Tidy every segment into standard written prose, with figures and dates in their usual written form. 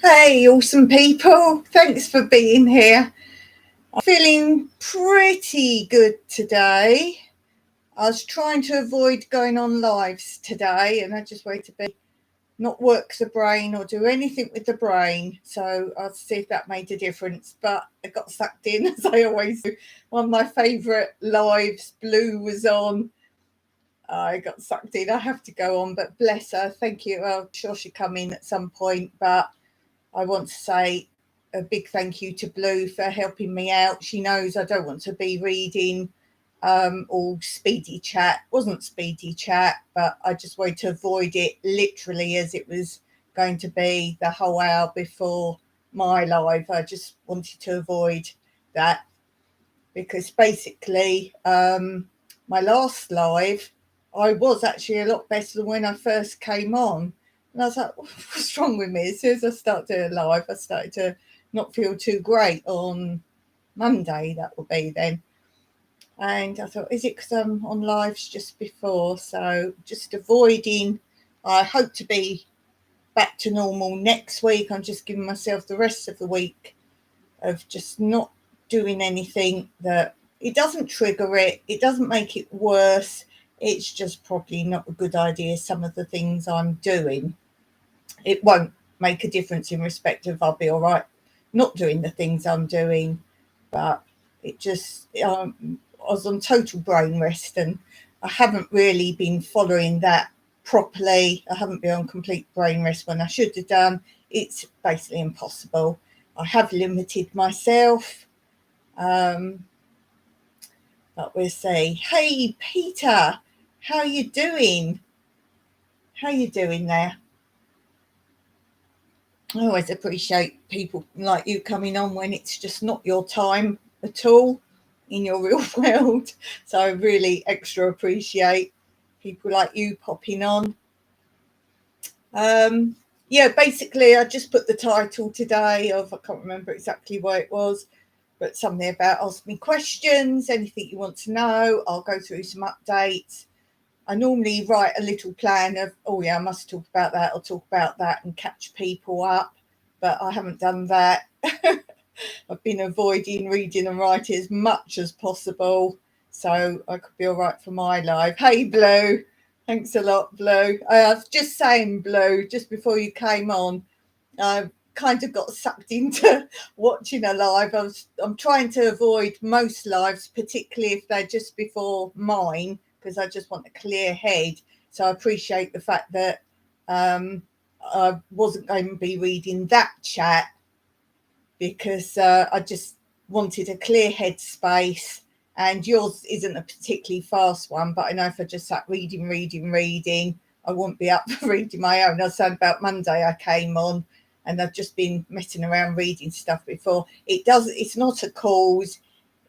Hey, awesome people. Thanks for being here. I'm feeling pretty good today. I was trying to avoid going on lives today, and I just wanted to be not work the brain or do anything with the brain. So I'll see if that made a difference. But I got sucked in, as I always do. One of my favourite lives, Blue, was on. I got sucked in. I have to go on, but bless her. Thank you. I'm sure she'll come in at some point, but I want to say a big thank you to Blue for helping me out. She knows I don't want to be reading all speedy chat. It wasn't speedy chat, but I just wanted to avoid it literally as it was going to be the whole hour before my live. I just wanted to avoid that because basically my last live, I was actually a lot better than when I first came on. And I was like, what's wrong with me? As soon as I started doing live, I started to not feel too great on Monday, that will be then. And I thought, is it because I'm on lives just before? So just avoiding, I hope to be back to normal next week. I'm just giving myself the rest of the week of just not doing anything that it doesn't trigger it, it doesn't make it worse. It's just probably not a good idea, some of the things I'm doing. It won't make a difference in respect of I'll be all right not doing the things I'm doing, but it just I was on total brain rest and I haven't really been following that properly. I haven't been on complete brain rest when I should have done. It's basically impossible. I have limited myself. But we'll say, hey Peter, how you doing? How you doing there? I always appreciate people like you coming on when it's just not your time at all in your real world. So I really extra appreciate people like you popping on. Yeah, basically I just put the title today of, I can't remember exactly what it was, but something about ask me questions, anything you want to know. I'll go through some updates. I normally write a little plan of, oh yeah, I must talk about that, I'll talk about that and catch people up, but I haven't done that. I've been avoiding reading and writing as much as possible, so I could be all right for my life. Hey Blue, thanks a lot Blue. I was just saying Blue, just before you came on, I kind of got sucked into watching a live. I'm trying to avoid most lives, particularly if they're just before mine, because I just want a clear head. So I appreciate the fact that I wasn't going to be reading that chat because I just wanted a clear headspace. And yours isn't a particularly fast one, but I know if I just sat reading, I wouldn't be up for reading my own. I was saying about Monday I came on and I've just been messing around reading stuff before. It's not a cause.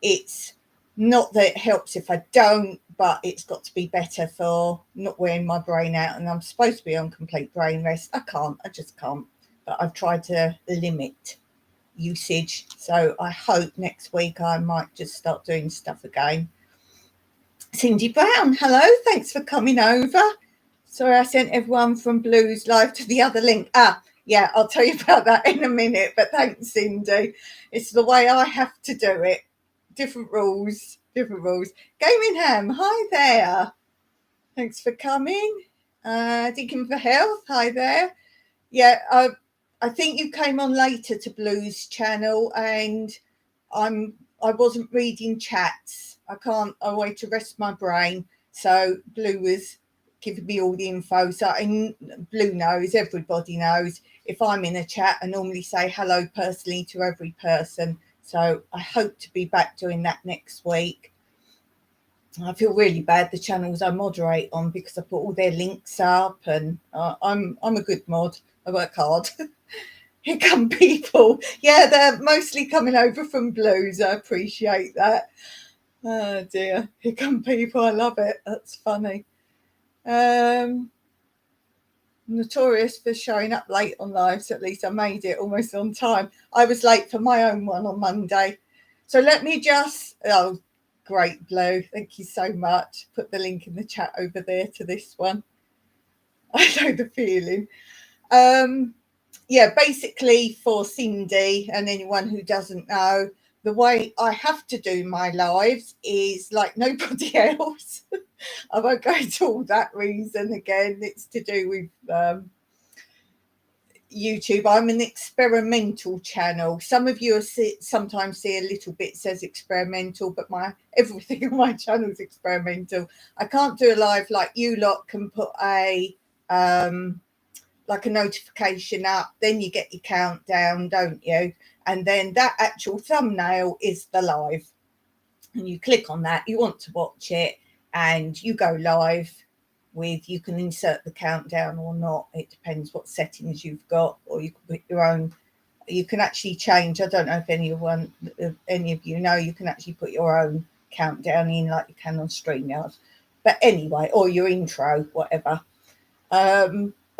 It's not that it helps if I don't, but it's got to be better for not wearing my brain out. And I'm supposed to be on complete brain rest. I just can't. But I've tried to limit usage. So I hope next week I might just start doing stuff again. Cindy Brown, hello. Thanks for coming over. Sorry, I sent everyone from Blues Live to the other link. Yeah, I'll tell you about that in a minute. But thanks, Cindy. It's the way I have to do it. Different rules. Gaming Ham, hi there. Thanks for coming. Deacon for Health, hi there. Yeah, I think you came on later to Blue's channel, and I wasn't reading chats. I wait to rest my brain. So Blue was giving me all the info. So Blue knows, everybody knows. If I'm in a chat, I normally say hello personally to every person. So I hope to be back doing that next week. I feel really bad the channels I moderate on because I put all their links up, and I'm a good mod. I work hard. Here come people. Yeah, they're mostly coming over from Blues. I appreciate that. Oh dear. Here come people. I love it. That's funny. Notorious for showing up late on lives. At least I made it almost on time. I was late for my own one on Monday. So let me just... Oh, great, Blue. Thank you so much. Put the link in the chat over there to this one. I know the feeling. yeah, basically for Cindy and anyone who doesn't know, the way I have to do my lives is like nobody else. I won't go into all that reason again. It's to do with YouTube. I'm an experimental channel. Some of you sometimes see a little bit says experimental, but everything on my channel is experimental. I can't do a live like you lot can put a like a notification up, then you get your countdown, don't you? And then that actual thumbnail is the live, and you click on that, you want to watch it, and you go live with, you can insert the countdown or not, it depends what settings you've got, or you can put your own, you can actually change. I don't know if any of you know, you can actually put your own countdown in like you can on StreamYard, but anyway, or your intro, whatever.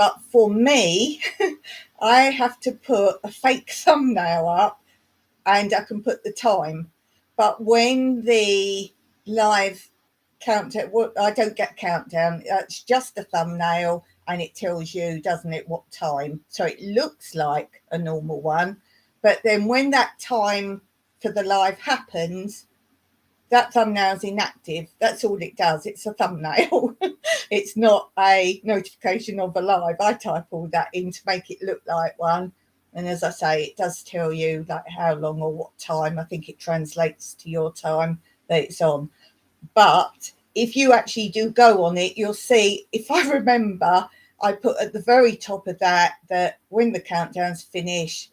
But for me, I have to put a fake thumbnail up, and I can put the time. But when the live countdown, I don't get countdown. It's just a thumbnail, and it tells you, doesn't it, what time? So it looks like a normal one. But then when that time for the live happens, that thumbnail's inactive. That's all it does. It's a thumbnail. It's not a notification of a live. I type all that in to make it look like one. And as I say, it does tell you like how long or what time. I think it translates to your time that it's on. But if you actually do go on it, you'll see, if I remember, I put at the very top of that when the countdown's finished,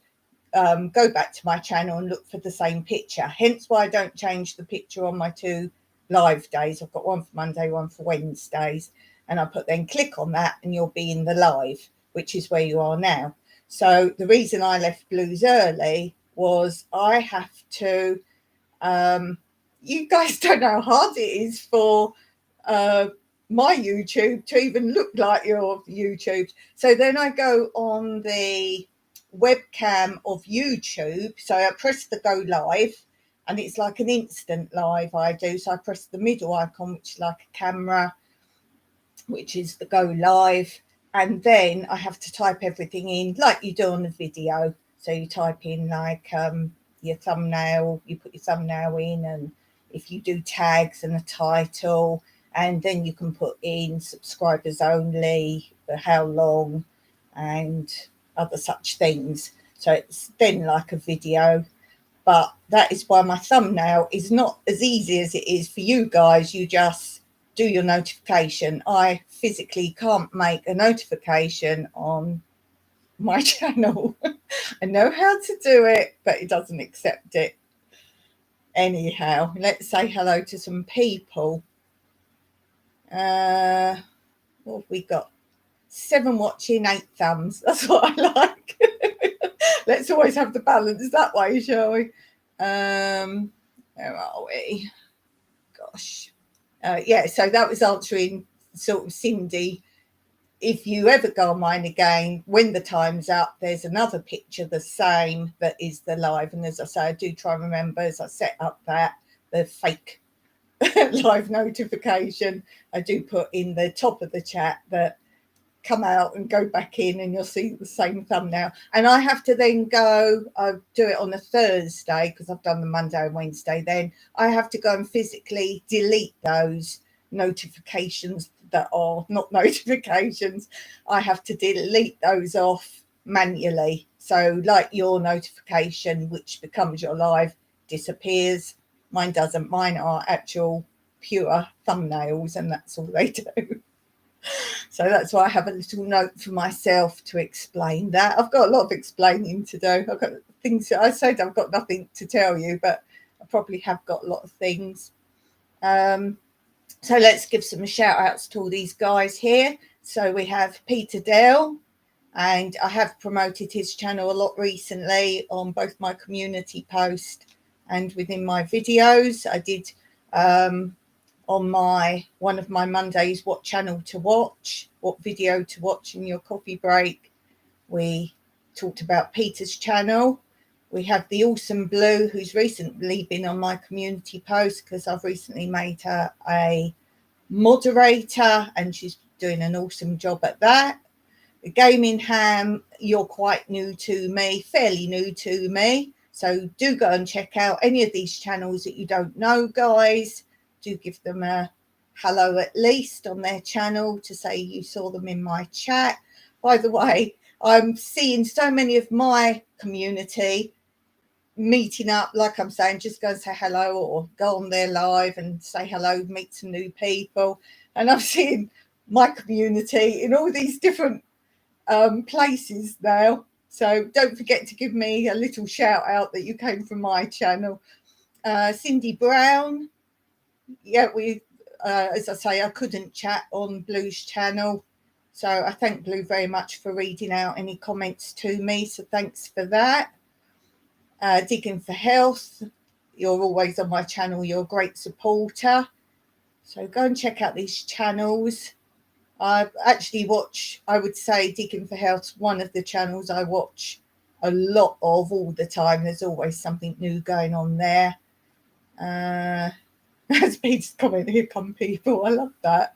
go back to my channel and look for the same picture. Hence why I don't change the picture on my 2 live days. I've got one for Monday, one for Wednesdays, and I put then click on that and you'll be in the live, which is where you are now. So the reason I left Blues early was I have to, you guys don't know how hard it is for my YouTube to even look like your YouTube. So then I go on the webcam of YouTube, so I press the go live, and it's like an instant live I do. So I press the middle icon, which is like a camera, which is the go live, and then I have to type everything in like you do on a video. So you type in like your thumbnail, you put your thumbnail in, and if you do tags and a title, and then you can put in subscribers only, how long, and other such things. So it's then like a video. But that is why my thumbnail is not as easy as it is for you guys. You just do your notification. I physically can't make a notification on my channel. I know how to do it, but it doesn't accept it. Anyhow, let's say hello to some people. What have we got? 7 watching, 8 thumbs. That's what I like. Let's always have the balance that way, shall we? Where are we? Gosh. Yeah, so that was answering sort of Cindy. If you ever go on mine again, when the time's up, there's another picture the same that is the live. And as I say, I do try and remember, as I set up the fake live notification, I do put in the top of the chat that come out and go back in, and you'll see the same thumbnail. And I have to then go, I do it on a Thursday because I've done the Monday and Wednesday. Then I have to go and physically delete those notifications that are not notifications. I have to delete those off manually. So like your notification, which becomes your live, disappears. Mine doesn't. Mine are actual pure thumbnails, and that's all they do. So that's why I have a little note for myself to explain that. I've got a lot of explaining to do. I've got things, I said I've got nothing to tell you, but I probably have got a lot of things. So let's give some shout outs to all these guys here. So we have Peter Dale, and I have promoted his channel a lot recently on both my community post and within my videos. I did on one of my Mondays, what channel to watch, what video to watch in your coffee break. We talked about Peter's channel. We have the awesome Blue, who's recently been on my community post because I've recently made her a moderator, and she's doing an awesome job at that. Gaming Ham, you're quite new to me, fairly new to me. So do go and check out any of these channels that you don't know, guys. Do give them a hello at least on their channel to say you saw them in my chat. By the way, I'm seeing so many of my community meeting up, like I'm saying, just go and say hello or go on their live and say hello, meet some new people. And I'm seeing my community in all these different places now. So don't forget to give me a little shout out that you came from my channel. Cindy Brown, yeah, as I say, I couldn't chat on Blue's channel, so I thank Blue very much for reading out any comments to me, so thanks for that. Digging for Health, you're always on my channel, you're a great supporter, so go and check out these channels. I actually watch, I would say Digging for Health, one of the channels I watch a lot of all the time. There's always something new going on there. As Peter's comment, here come people. I love that.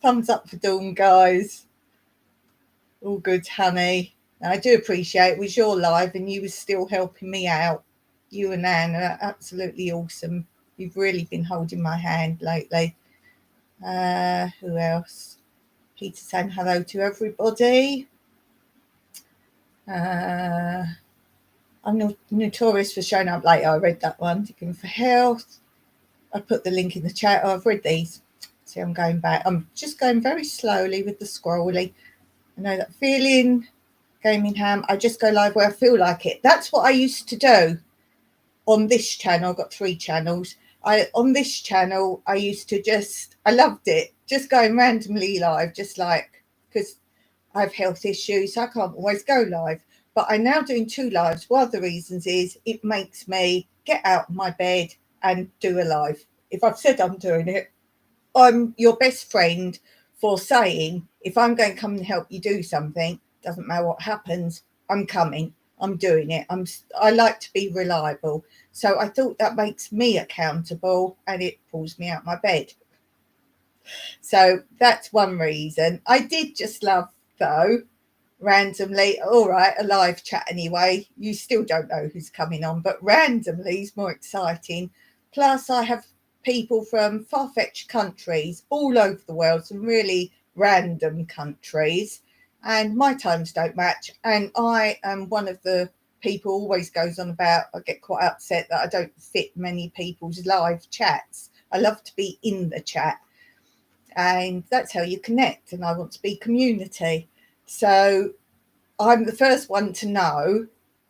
Thumbs up for Dawn, guys. All good, honey. I do appreciate it was your live and you were still helping me out. You and Anne are absolutely awesome. You've really been holding my hand lately. Who else? Peter saying hello to everybody. I'm notorious for showing up late. I read that one. Digging for Health. I put the link in the chat. Oh, I've read these. See, I'm going back. I'm just going very slowly with the scrolling. I know that feeling. Gaming Ham. I just go live where I feel like it. That's what I used to do on this channel. I've got 3 channels. On this channel, I used to I loved it. Just going randomly live, just like, because I have health issues, so I can't always go live. But I'm now doing 2 lives. One of the reasons is it makes me get out of my bed and do a live. If I've said I'm doing it, I'm your best friend for saying, if I'm going to come and help you do something, doesn't matter what happens, I'm coming, I'm doing it. I like to be reliable. So I thought that makes me accountable and it pulls me out my bed. So that's one reason. I did just love, though, randomly, all right, a live chat anyway. You still don't know who's coming on, but randomly is more exciting. Plus, I have people from far-fetched countries all over the world, some really random countries, and my times don't match. And I am one of the people who always goes on about, I get quite upset that I don't fit many people's live chats. I love to be in the chat, and that's how you connect, and I want to be community. So I'm the first one to know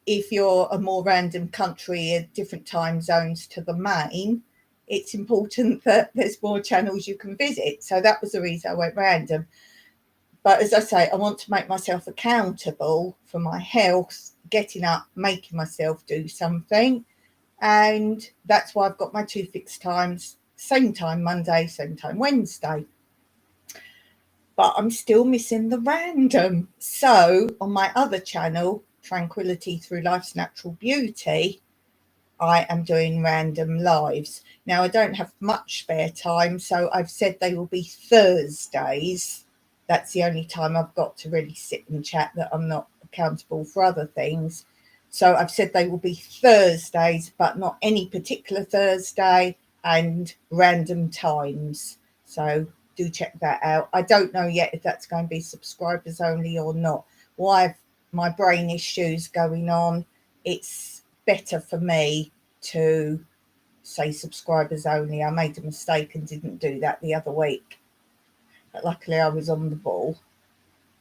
if you're a more random country at different time zones to the main, it's important that there's more channels you can visit. So that was the reason I went random. But as I say, I want to make myself accountable for my health, getting up, making myself do something. And that's why I've got my 2 fixed times, same time Monday, same time Wednesday. But I'm still missing the random. So on my other channel, Tranquility Through Life's Natural Beauty, I am doing random lives. Now, I don't have much spare time, so I've said they will be Thursdays. That's the only time I've got to really sit and chat, that I'm not accountable for other things. So I've said they will be Thursdays, but not any particular Thursday, and random times. So do check that out. I don't know yet if that's going to be subscribers only or not. Why my brain issues going on, it's better for me to say subscribers only. I made a mistake and didn't do that the other week, but luckily I was on the ball,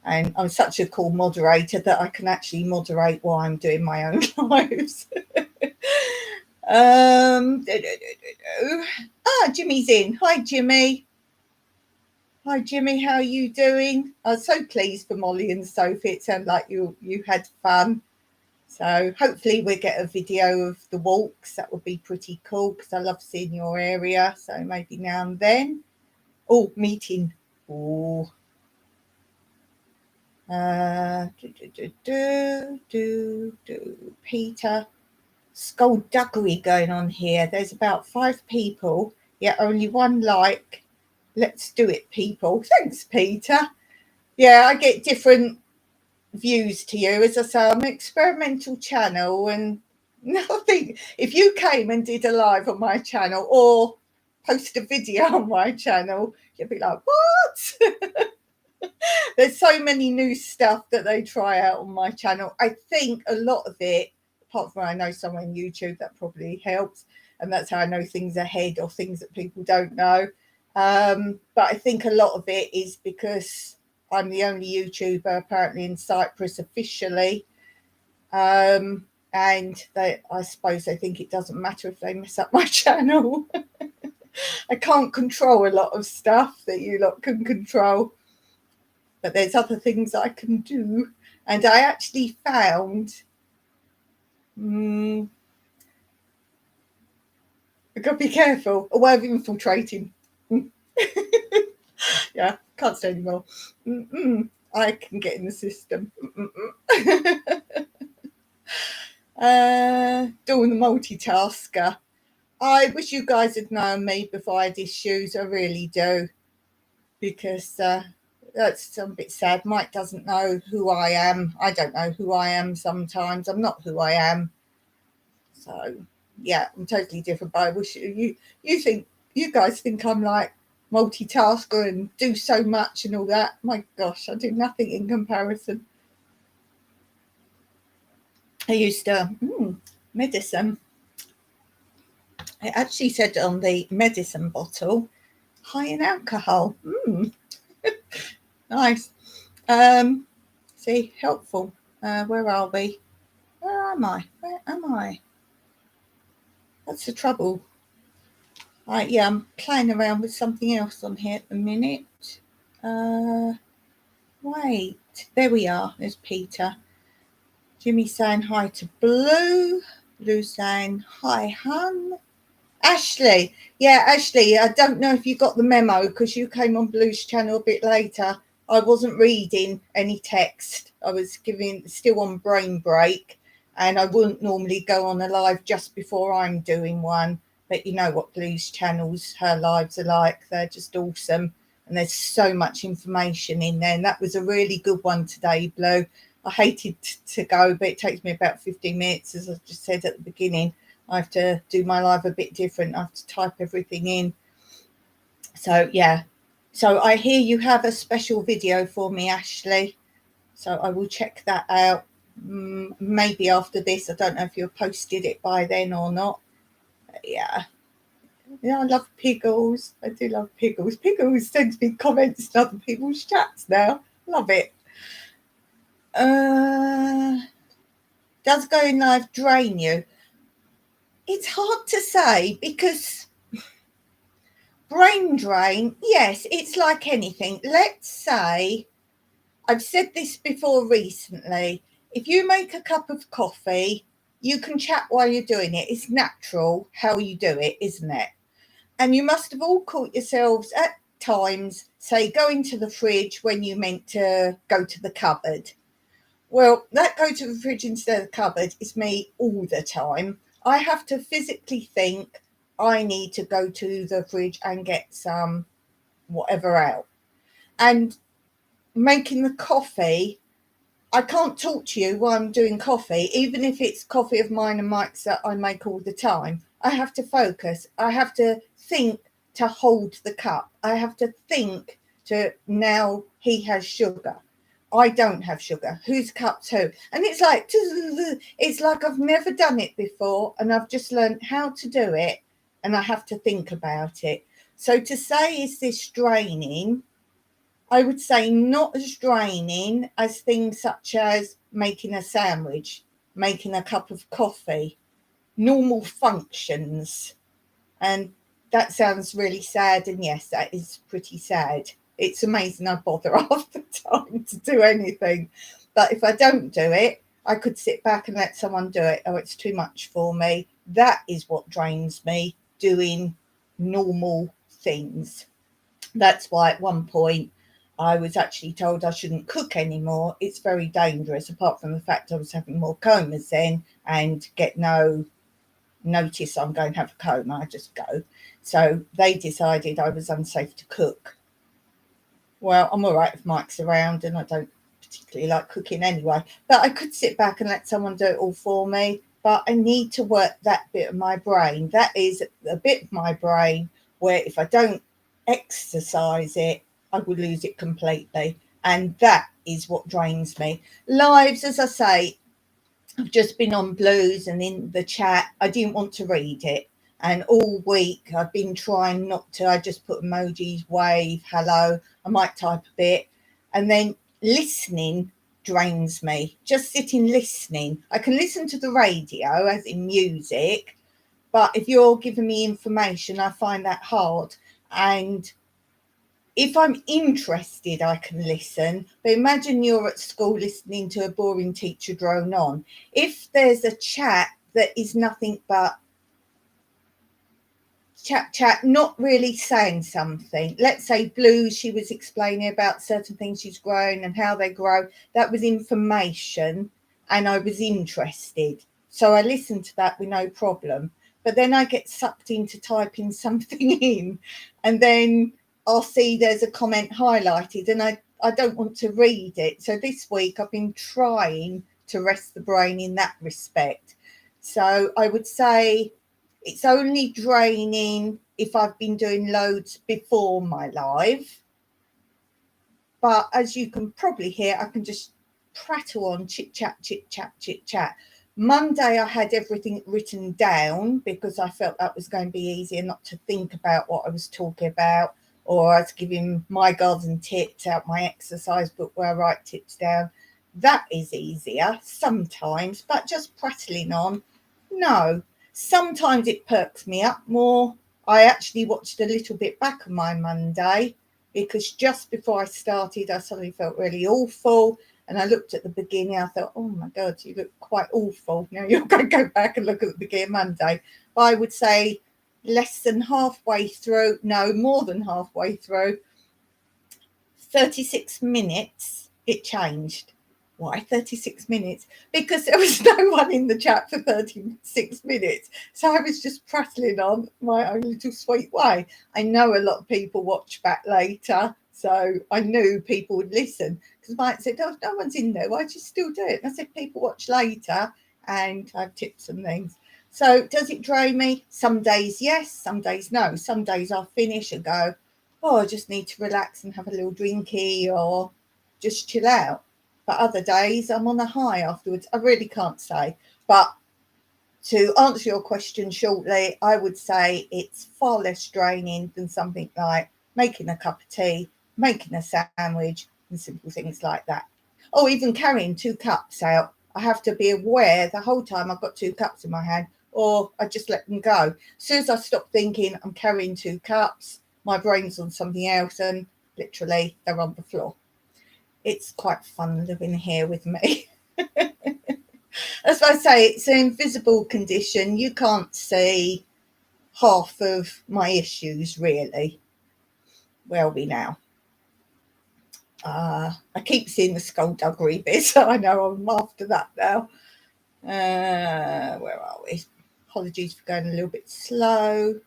and I'm such a cool moderator that I can actually moderate while I'm doing my own lives. Jimmy's in. Hi, Jimmy. Hi, Jimmy. How are you doing? I was so pleased for Molly and Sophie. It sounded like you had fun. So hopefully we'll get a video of the walks. That would be pretty cool, because I love seeing your area. So maybe now and then. Oh, meeting. Oh. Peter. Skullduggery going on here. There's about 5 people, yet only 1 like. Let's do it, people. Thanks, Peter. Yeah, I get different views to you. As I say, I'm an experimental channel, and nothing. If you came and did a live on my channel or posted a video on my channel, you'd be like, what? There's so many new stuff that they try out on my channel. I think a lot of it, apart from I know someone on YouTube, that probably helps, and that's how I know things ahead or things that people don't know. But I think a lot of it is because I'm the only YouTuber apparently in Cyprus officially. And I suppose they think it doesn't matter if they mess up my channel. I can't control a lot of stuff that you lot can control, but there's other things I can do. And I actually found, I've got to be careful, a way of infiltrating. Yeah, can't say anymore. I can get in the system. Doing the multitasker. I wish you guys had known me before I had issues. I really do. Because that's a bit sad. Mike doesn't know who I am. I don't know who I am sometimes. I'm not who I am. So, yeah, I'm totally different. But I wish you guys think I'm like multitasker and do so much and all that. My gosh, I do nothing in comparison. I used to, medicine. It actually said on the medicine bottle, high in alcohol. Nice. See, helpful. Where are we? Where am I? That's the trouble. Right, yeah, I'm playing around with something else on here at the minute. Wait, there we are. There's Peter. Jimmy saying hi to Blue. Blue saying hi, hun. Ashley. Yeah, Ashley, I don't know if you got the memo because you came on Blue's channel a bit later. I wasn't reading any text. I was still on brain break, and I wouldn't normally go on a live just before I'm doing one. But you know what Blue's channels, her lives are like. They're just awesome. And there's so much information in there. And that was a really good one today, Blue. I hated to go, but it takes me about 15 minutes, as I just said at the beginning. I have to do my life a bit different. I have to type everything in. So, yeah. So I hear you have a special video for me, Ashley. So I will check that out. Maybe after this. I don't know if you've posted it by then or not. But yeah. Yeah, I love Piggles. I do love Piggles. Piggles sends me comments in other people's chats now. Love it. Does going live drain you? It's hard to say because brain drain, yes, it's like anything. Let's say, I've said this before recently, if you make a cup of coffee, you can chat while you're doing it. It's natural how you do it, isn't it? And you must have all caught yourselves at times, say, going to the fridge when you meant to go to the cupboard. Well, that go to the fridge instead of the cupboard is me all the time. I have to physically think I need to go to the fridge and get some whatever out. And making the coffee, I can't talk to you while I'm doing coffee, even if it's coffee of mine and Mike's that I make all the time. I have to focus. I have to think to hold the cup. I have to think to now he has sugar. I don't have sugar. Whose cup's who? And it's like I've never done it before, and I've just learned how to do it, and I have to think about it. So to say, is this draining? I would say not as draining as things such as making a sandwich, making a cup of coffee, normal functions. And that sounds really sad. And yes, that is pretty sad. It's amazing I bother half the time to do anything. But if I don't do it, I could sit back and let someone do it. Oh, it's too much for me. That is what drains me, doing normal things. That's why at one point I was actually told I shouldn't cook anymore. It's very dangerous, apart from the fact I was having more comas then and get no notice I'm going to have a coma. I just go. So they decided I was unsafe to cook. Well, I'm all right if Mike's around, and I don't particularly like cooking anyway. But I could sit back and let someone do it all for me. But I need to work that bit of my brain. That is a bit of my brain where if I don't exercise it, I will lose it completely. And that is what drains me. Lives, as I say, I've just been on Blues, and in the chat, I didn't want to read it. And all week I've been trying not to. I just put emojis, wave, hello. I might type a bit. And then listening drains me. Just sitting listening. I can listen to the radio, as in music, but if you're giving me information, I find that hard. And if I'm interested, I can listen. But imagine you're at school listening to a boring teacher drone on. If there's a chat that is nothing but chat, not really saying something. Let's say Blues, she was explaining about certain things she's grown and how they grow. That was information, and I was interested. So I listened to that with no problem. But then I get sucked into typing something in, and then I'll see there's a comment highlighted, and I don't want to read it. So this week I've been trying to rest the brain in that respect. So I would say it's only draining if I've been doing loads before my live. But as you can probably hear, I can just prattle on, chit chat, chit chat, chit chat. Monday, I had everything written down because I felt that was going to be easier not to think about what I was talking about, or I was giving my garden tips out my exercise book where I write tips down. That is easier sometimes, but just prattling on, no. Sometimes it perks me up more. I actually watched a little bit back of my Monday because just before I started, I suddenly felt really awful. And I looked at the beginning, I thought, oh my God, you look quite awful. Now you're going to go back and look at the beginning of Monday. But I would say less than halfway through, no, more than halfway through, 36 minutes, it changed. Why 36 minutes? Because there was no one in the chat for 36 minutes. So I was just prattling on my own little sweet way. I know a lot of people watch back later, so I knew people would listen. Because Mike said, oh, no one's in there. Why do you still do it? And I said, people watch later and I have tips and things. So does it drain me? Some days, yes. Some days, no. Some days I'll finish and go, oh, I just need to relax and have a little drinky or just chill out. But other days I'm on a high afterwards. I really can't say. But to answer your question shortly, I would say it's far less draining than something like making a cup of tea, making a sandwich, and simple things like that. Or even carrying 2 cups out. I have to be aware the whole time I've got 2 cups in my hand, or I just let them go. As soon as I stop thinking I'm carrying 2 cups, my brain's on something else, and literally they're on the floor. It's quite fun living here with me. As I say, it's an invisible condition. You can't see half of my issues, really. Where are we now? I keep seeing the skullduggery bit, so I know I'm after that now. Where are we? Apologies for going a little bit slow.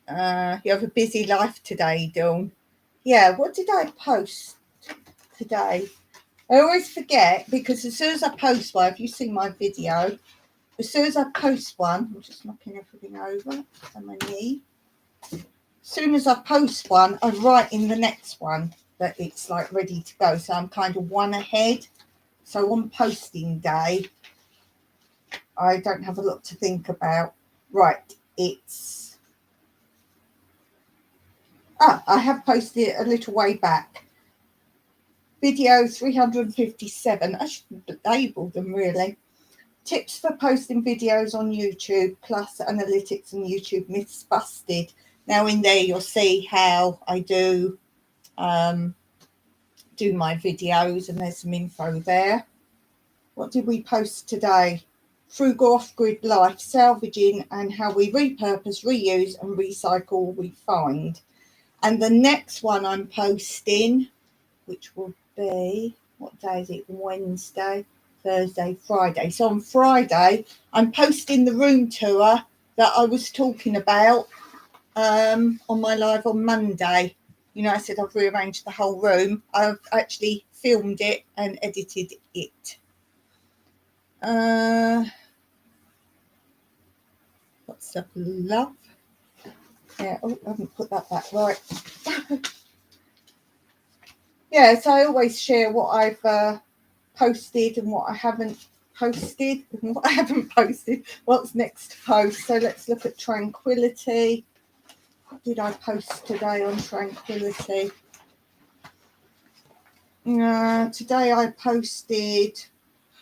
You have a busy life today, Dawn. Yeah, what did I post today? I always forget because as soon as I post one, if you see my video, as soon as I post one, I'm just knocking everything over on my knee. As soon as I post one, I write in the next one that it's like ready to go. So I'm kind of one ahead. So on posting day, I don't have a lot to think about. Right, it's... I have posted it a little way back. Video 357. I should label them really. Tips for posting videos on YouTube, plus analytics and YouTube myths busted. Now in there you'll see how I do my videos, and there's some info there. What did we post today? Frugal off-grid life, salvaging, and how we repurpose, reuse and recycle all we find. And the next one I'm posting, which will be, what day is it? Wednesday, Thursday, Friday. So on Friday, I'm posting the room tour that I was talking about on my live on Monday. You know, I said I've rearranged the whole room. I've actually filmed it and edited it. What's up, love? Yeah, oh, I haven't put that back right. Yeah, so I always share what I've posted and what I haven't posted and what I haven't posted. What's next to post? So let's look at tranquility. What did I post today on tranquility? Today I posted,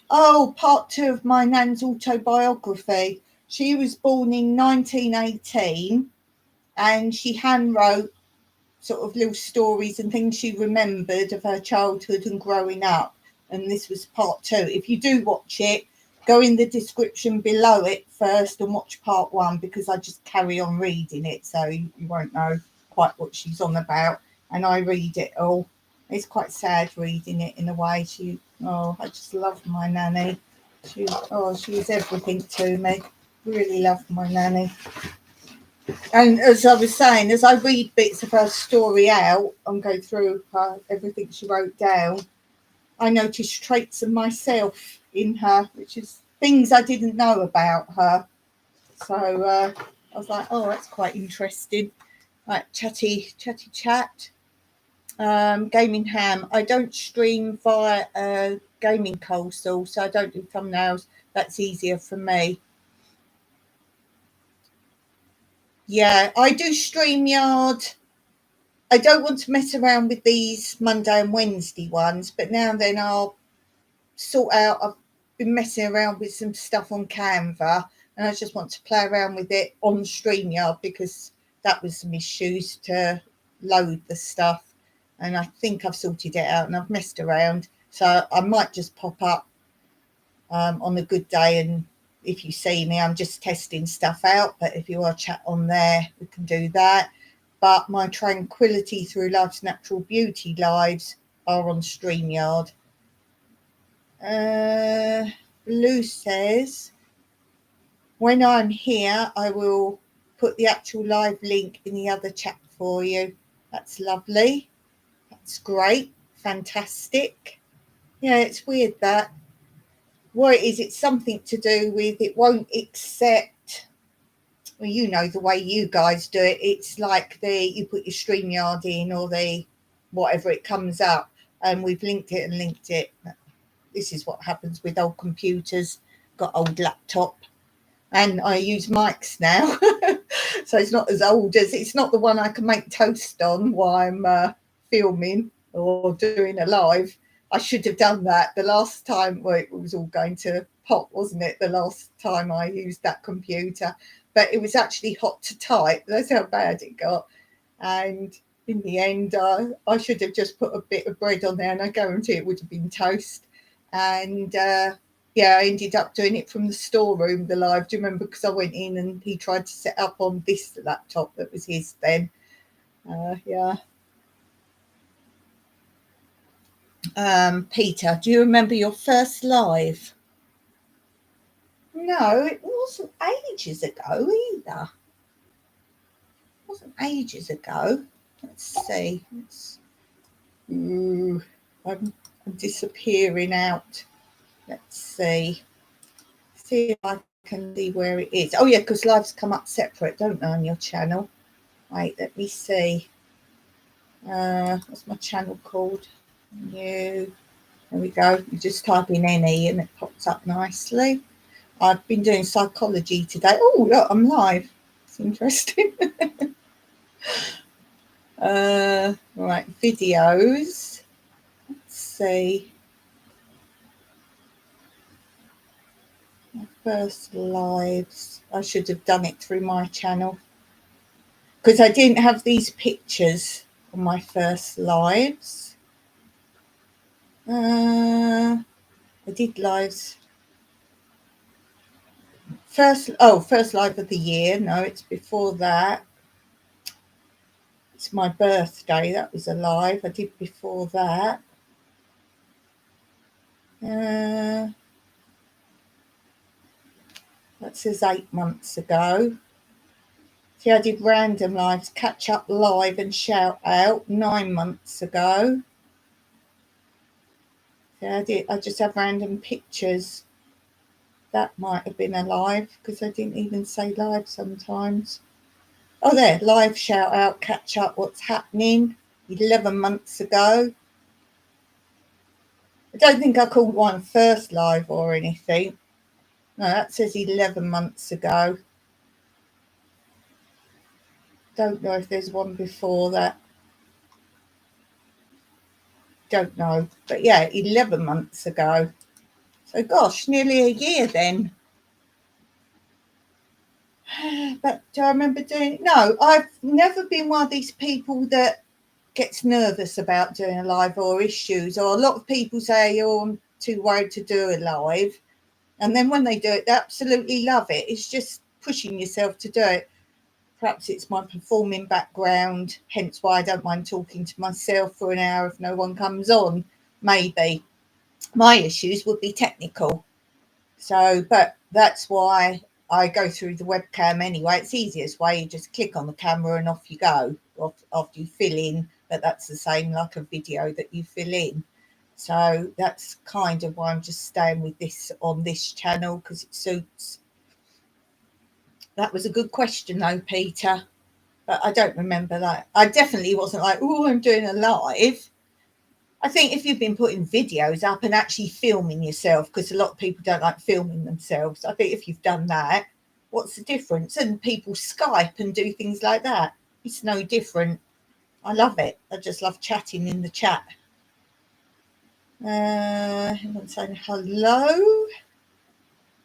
part 2 of my nan's autobiography. She was born in 1918 and she handwrote sort of little stories and things she remembered of her childhood and growing up. And this was part 2. If you do watch it, go in the description below it first and watch part 1, because I just carry on reading it, so you won't know quite what she's on about. And I read it all. It's quite sad reading it in a way. I just love my nanny. She was everything to me. Really loved my nanny. And as I was saying, as I read bits of her story out and go through everything she wrote down, I noticed traits of myself in her, which is things I didn't know about her. So I was like, oh, that's quite interesting. Like chatty chat. Gaming ham. I don't stream via a gaming console, so I don't do thumbnails. That's easier for me. Yeah, I do StreamYard. I don't want to mess around with these Monday and Wednesday ones, but now and then I'll sort out. I've been messing around with some stuff on Canva, and I just want to play around with it on StreamYard because that was some issues to load the stuff. And I think I've sorted it out and I've messed around. So I might just pop up on a good day, and if you see me, I'm just testing stuff out. But if you want to chat on there, we can do that. But my Tranquility Through Life's Natural Beauty lives are on StreamYard. Blue says, when I'm here, I will put the actual live link in the other chat for you. That's lovely. That's great. Fantastic. Yeah, it's weird that. What it is, it's something to do with it won't accept, well, you know the way you guys do it. It's like you put your StreamYard in or the whatever, it comes up, and we've linked it. This is what happens with old computers. Got old laptop, and I use mics now, so it's not as old as, it's not the one I can make toast on while I'm filming or doing a live. I should have done that the last time. Well, it was all going to pot, wasn't it? The last time I used that computer, but it was actually hot to type. That's how bad it got. And in the end, I should have just put a bit of bread on there, and I guarantee it would have been toast. And I ended up doing it from the storeroom, the live. Do you remember? Because I went in and he tried to set up on this laptop that was his then. Peter, do you remember your first live? No, it wasn't ages ago either. It wasn't ages ago. Let's see. I'm disappearing out. Let's see. See if I can see where it is. Oh yeah, because lives come up separate, don't they, on your channel? Wait, let me see. What's my channel called? New. There we go. You just type in NE and it pops up nicely. I've been doing psychology today. Oh, look, I'm live. It's interesting. Right, videos. Let's see. My first lives. I should have done it through my channel because I didn't have these pictures on my first lives. I did lives. First live of the year. No, it's before that. It's my birthday. That was a live I did before that. That says 8 months ago. See, I did random lives, catch up live and shout out 9 months ago. See, I just have random pictures. That might have been a live because I didn't even say live sometimes. Oh, there, live shout out, catch up, what's happening 11 months ago. I don't think I called one first live or anything. No, that says 11 months ago. Don't know if there's one before that. Don't know. But yeah, 11 months ago. So gosh, nearly a year then. But do I remember doing it? No, I've never been one of these people that gets nervous about doing a live or issues. Or a lot of people say, oh, I'm too worried to do a live. And then when they do it, they absolutely love it. It's just pushing yourself to do it. Perhaps it's my performing background, hence why I don't mind talking to myself for an hour if no one comes on. Maybe. My issues would be technical. So, but that's why I go through the webcam anyway. It's the easiest way. You just click on the camera and off you go after you fill in. But that's the same like a video that you fill in. So that's kind of why I'm just staying with this on this channel because it suits. That was a good question though, Peter. But I don't remember that. I definitely wasn't like, oh, I'm doing a live. I think if you've been putting videos up and actually filming yourself, because a lot of people don't like filming themselves, I think if you've done that, what's the difference? And people Skype and do things like that. It's no different. I love it. I just love chatting in the chat. Everyone's saying hello.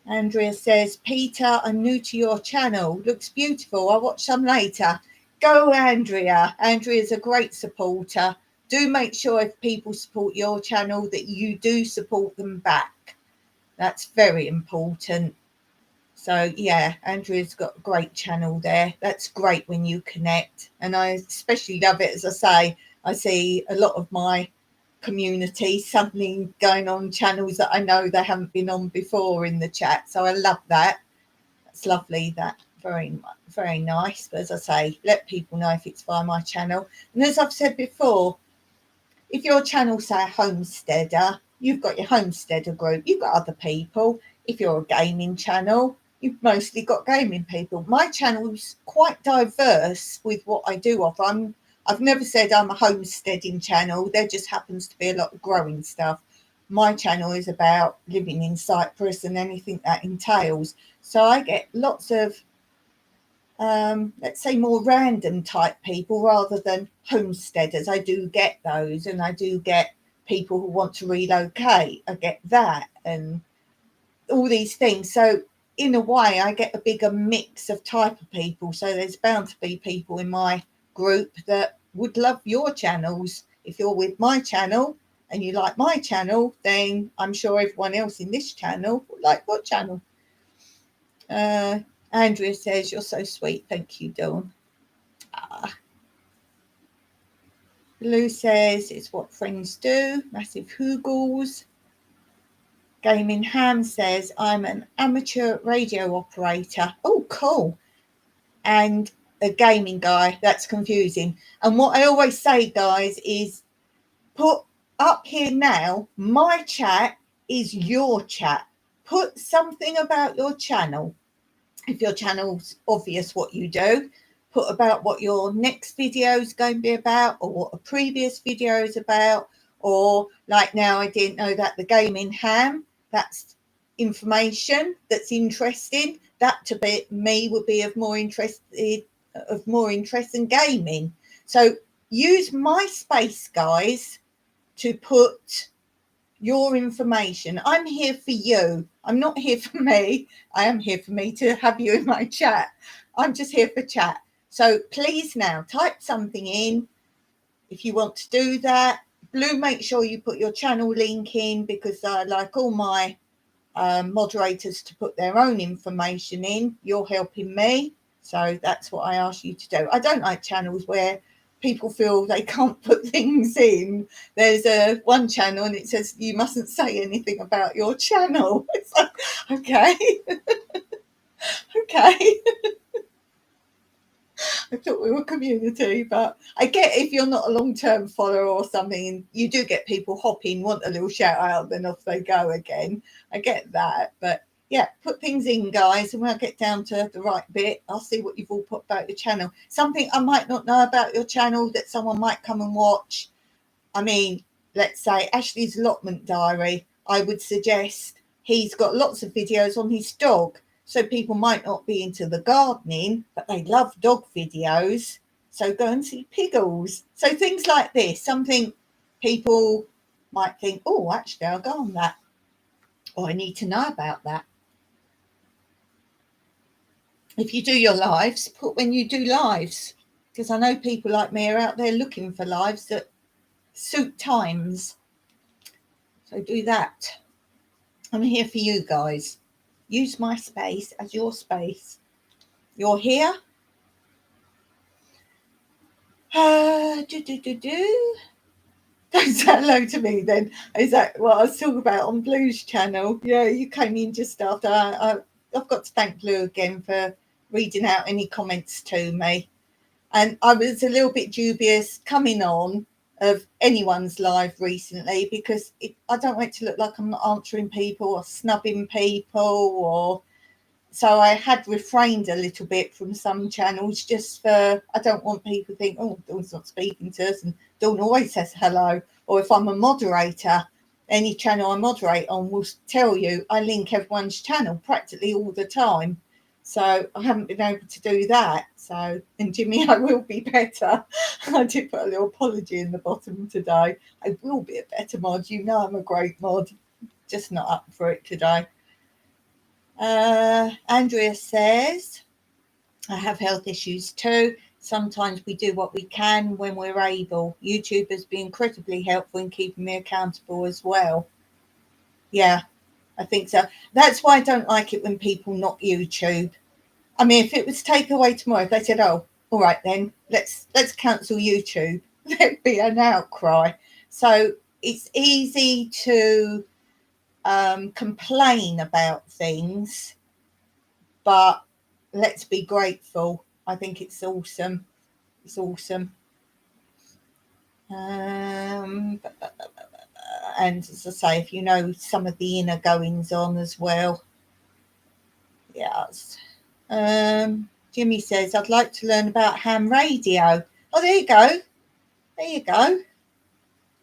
Andrea says, Peter, I'm new to your channel. Looks beautiful. I'll watch some later. Go, Andrea. Andrea's a great supporter. Do make sure if people support your channel that you do support them back. That's very important. So, yeah, Andrea's got a great channel there. That's great when you connect. And I especially love it, as I say, I see a lot of my community suddenly going on channels that I know they haven't been on before in the chat. So I love that. That's lovely. That very, very nice. But as I say, let people know if it's via my channel. And as I've said before, if your channel say a homesteader, you've got your homesteader group, you've got other people. If you're a gaming channel, you've mostly got gaming people. My channel's quite diverse with what I do offer. I've never said I'm a homesteading channel. There just happens to be a lot of growing stuff. My channel is about living in Cyprus and anything that entails. So I get lots of let's say more random type people rather than homesteaders. I do get those, and I do get people who want to relocate. I get that, and all these things. So in a way, I get a bigger mix of type of people. So there's bound to be people in my group that would love your channels. If you're with my channel and you like my channel, then I'm sure everyone else in this channel would like your channel. Andrea says, you're so sweet. Thank you, Dawn. Lou says, it's what friends do. Massive hoogles. Gaming Ham says, I'm an amateur radio operator. Oh, cool. And a gaming guy. That's confusing. And what I always say, guys, is put up here now, my chat is your chat. Put something about your channel. If your channel's obvious what you do, put about what your next video is going to be about, or what a previous video is about, or like now I didn't know that the gaming ham, that's information that's interesting. That to be me would be of more interest in gaming. So use my space, guys, to put your information. I'm here for you. I'm not here for me. I am here for me to have you in my chat. I'm just here for chat. So please now type something in if you want to do that. Blue, make sure you put your channel link in, because I like all my moderators to put their own information in. You're helping me. So that's what I ask you to do. I don't like channels where people feel they can't put things in. There's one channel and it says you mustn't say anything about your channel. It's like, okay. Okay. I thought we were a community, but I get if you're not a long-term follower or something, you do get people hopping, want a little shout out, then off they go again. I get that, but yeah, put things in, guys, and when I get down to the right bit, I'll see what you've all put about your channel. Something I might not know about your channel that someone might come and watch. I mean, let's say Ashley's allotment diary. I would suggest he's got lots of videos on his dog. So people might not be into the gardening, but they love dog videos. So go and see Piggles. So things like this, something people might think, oh, actually, I'll go on that. Or I need to know about that. If you do your lives, put when you do lives. Because I know people like me are out there looking for lives that suit times. So do that. I'm here for you guys. Use my space as your space. You're here. Don't say hello to me then. Is that what I was talking about on Blue's channel? Yeah, you came in just after. I've got to thank Blue again for reading out any comments to me. And I was a little bit dubious coming on of anyone's live recently because I don't want it to look like I'm not answering people or snubbing people, or so I had refrained a little bit from some channels just for, I don't want people to think, oh, Dawn's not speaking to us, and Dawn always says hello. Or if I'm a moderator, any channel I moderate on will tell you I link everyone's channel practically all the time. So I haven't been able to do that. So, and Jimmy, I will be better. I did put a little apology in the bottom today. I will be a better mod. You know I'm a great mod, just not up for it today. Andrea says, I have health issues too. Sometimes we do what we can when we're able. YouTube has been incredibly helpful in keeping me accountable as well. Yeah, I think so. That's why I don't like it when people knock YouTube. I mean, if it was taken away tomorrow, if they said, oh, all right then, let's cancel YouTube, there'd be an outcry. So it's easy to complain about things, but let's be grateful. I think it's awesome. It's awesome. And as I say, if you know some of the inner goings on as well. Yes. Jimmy says, I'd like to learn about ham radio. Oh, there you go. There you go.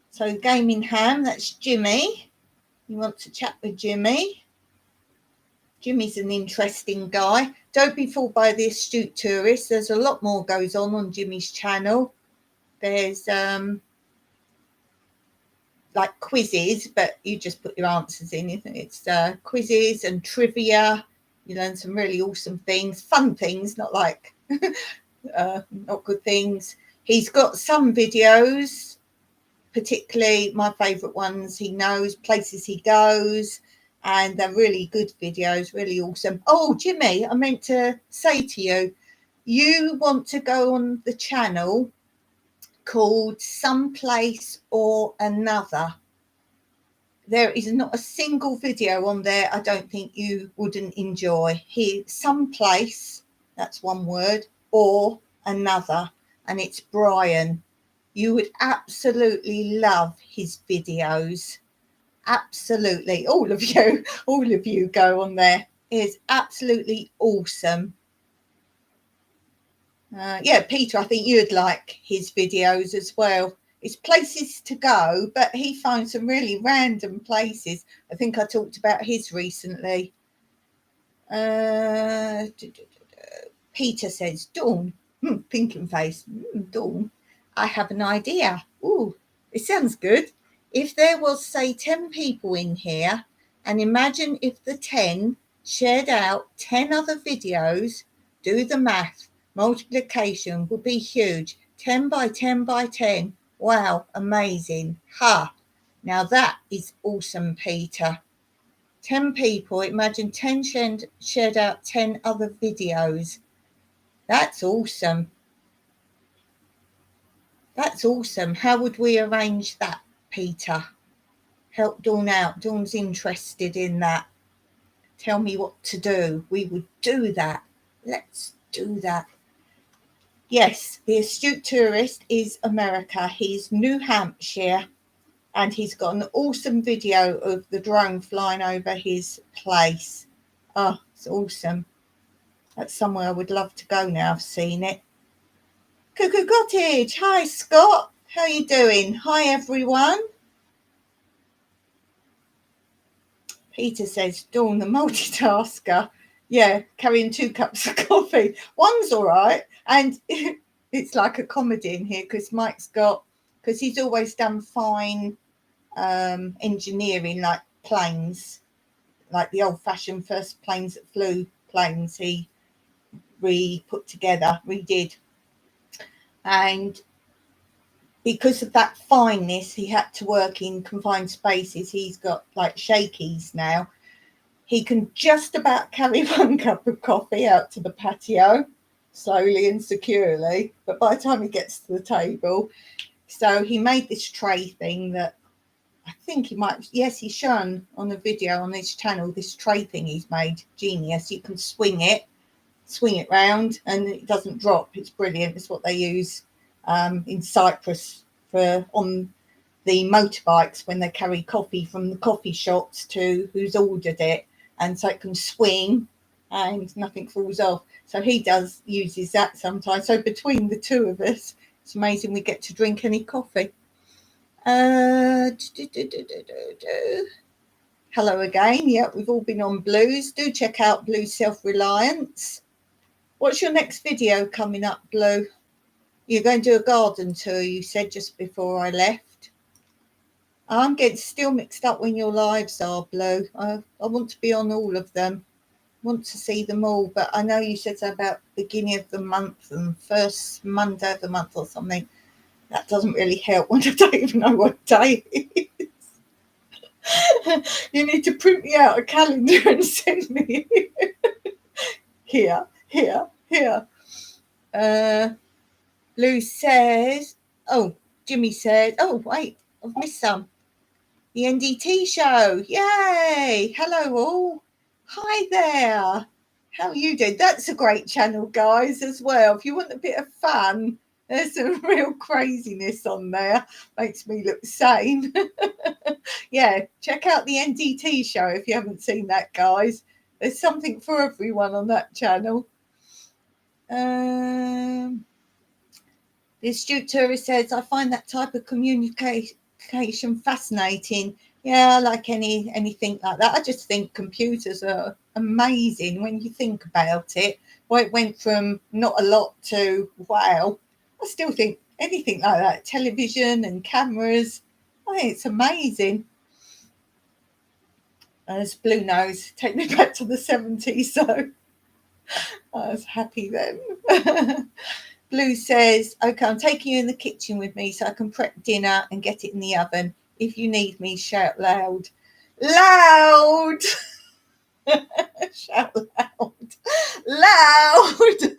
So Gaming Ham, that's Jimmy. You want to chat with Jimmy? Jimmy's an interesting guy. Don't be fooled by the astute tourist. There's a lot more goes on Jimmy's channel. There's like quizzes, but you just put your answers in. It's quizzes and trivia. You learn some really awesome things, fun things, not like not good things. He's got some videos, particularly my favourite ones. He knows places he goes, and they're really good videos, really awesome. Oh, Jimmy, I meant to say to you, you want to go on the channel called Someplace or Another. There is not a single video on there I don't think you wouldn't enjoy. Someplace, that's one word, or another, and it's Brian. You would absolutely love his videos. Absolutely. All of you go on there. It's absolutely awesome. Yeah, Peter, I think you'd like his videos as well. It's places to go, but he finds some really random places. I think I talked about his recently. Peter says, Dawn, thinking face, Dawn, I have an idea. Ooh, it sounds good. If there was, say, 10 people in here, and imagine if the 10 shared out 10 other videos, do the math. Multiplication would be huge. 10 by 10 by 10. Wow, amazing. Ha! Now that is awesome, Peter. 10 people, imagine 10 shared out 10 other videos. That's awesome. That's awesome. How would we arrange that, Peter? Help Dawn out. Dawn's interested in that. Tell me what to do. We would do that. Let's do that. Yes, the astute tourist is America. He's New Hampshire, and he's got an awesome video of the drone flying over his place. Oh, it's awesome. That's somewhere I would love to go now I've seen it. Cuckoo Cottage. Hi, Scott. How you doing? Hi, everyone. Peter says, Dawn, the multitasker. Yeah, carrying 2 cups of coffee. One's all right. And it's like a comedy in here because because he's always done fine engineering, like planes, like the old-fashioned first planes that flew planes he redid. And because of that fineness, he had to work in confined spaces. He's got like shakies now. He can just about carry 1 cup of coffee out to the patio, slowly and securely. But by the time he gets to the table, so he made this tray thing that I think he might, yes, he's shown on a video on his channel, this tray thing he's made. Genius. You can swing it round and it doesn't drop. It's brilliant. It's what they use in Cyprus on the motorbikes when they carry coffee from the coffee shops to who's ordered it, and so it can swing and nothing falls off. So he uses that sometimes. So between the two of us, it's amazing we get to drink any coffee. Hello again. Yeah, we've all been on Blues. Do check out Blue Self-Reliance. What's your next video coming up, Blue? You're going to do a garden tour, you said just before I left. I'm getting still mixed up when your lives are, Blue. I want to be on all of them. Want to see them all, but I know you said something about beginning of the month and first Monday of the month or something. That doesn't really help when I don't even know what day it is. You need to print me out a calendar and send me here. Lou says, Jimmy said, wait, I've missed some. The NDT show. Yay. Hello all. Hi there. How are you doing? That's a great channel, guys, as well. If you want a bit of fun, there's some real craziness on there. Makes me look sane. Yeah, check out the NDT show if you haven't seen that, guys. There's something for everyone on that channel. The astute tourist says, I find that type of communication fascinating. Yeah, I like anything like that. I just think computers are amazing when you think about it. Well, it went from not a lot to wow. I still think anything like that, television and cameras, I think it's amazing. As Blue knows, take me back to the 70s, so I was happy then. Blue says, okay, I'm taking you in the kitchen with me so I can prep dinner and get it in the oven. If you need me, shout loud. Loud! Shout loud. Loud!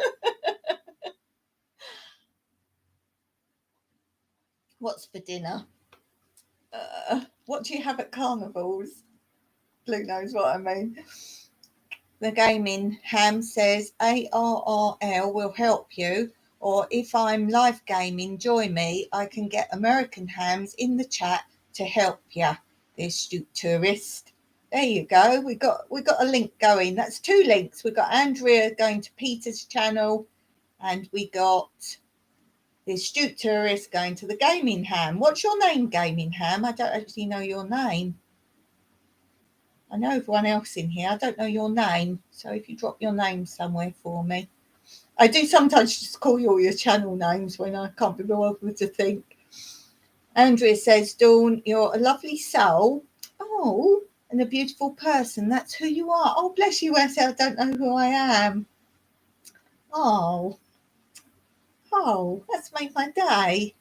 What's for dinner? What do you have at carnivals? Blue knows what I mean. The gaming ham says, ARRL will help you. Or if I'm live gaming, join me. I can get American hams in the chat to help you. The astute tourist. There you go. We got a link going. That's 2 links. We got Andrea going to Peter's channel, and we got the astute tourist going to the gaming ham. What's your name, gaming ham? I don't actually know your name. I know everyone else in here. I don't know your name. So if you drop your name somewhere for me. I do sometimes just call you all your channel names when I can't be bothered to think. Andrea says, Dawn, you're a lovely soul. Oh, and a beautiful person. That's who you are. Oh, bless you, Wesley. I don't know who I am. Oh, that's made my day.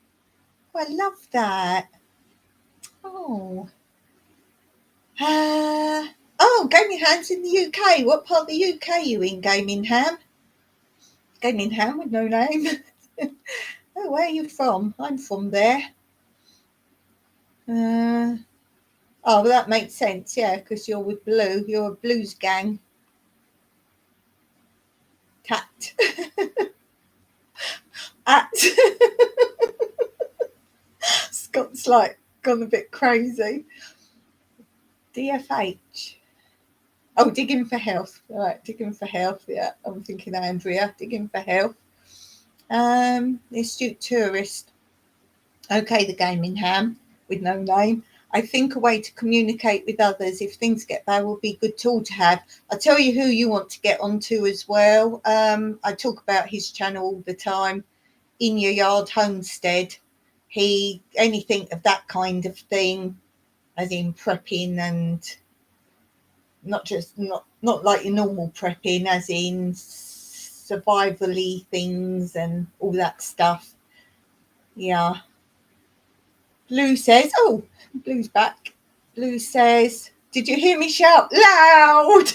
Oh, I love that. Oh. Gaming Ham's in the UK. What part of the UK are you in, Gaming Ham? Gaming Ham with no name. Oh, where are you from? I'm from there. Well, that makes sense, yeah, because you're with Blue. You're a Blues gang. Cat. at Scott's like gone a bit crazy. DFH. Oh, digging for health. Right, digging for health. Yeah, I'm thinking Andrea, digging for health. The astute tourist. Okay, the gaming ham with no name. I think a way to communicate with others if things get bad would be a good tool to have. I'll tell you who you want to get onto as well. I talk about his channel all the time. In Your Yard Homestead. Anything of that kind of thing, as in prepping, and not like your normal prepping, as in survivally things and all that stuff. Yeah. Blue says, oh, Blue's back. Blue says, did you hear me shout loud?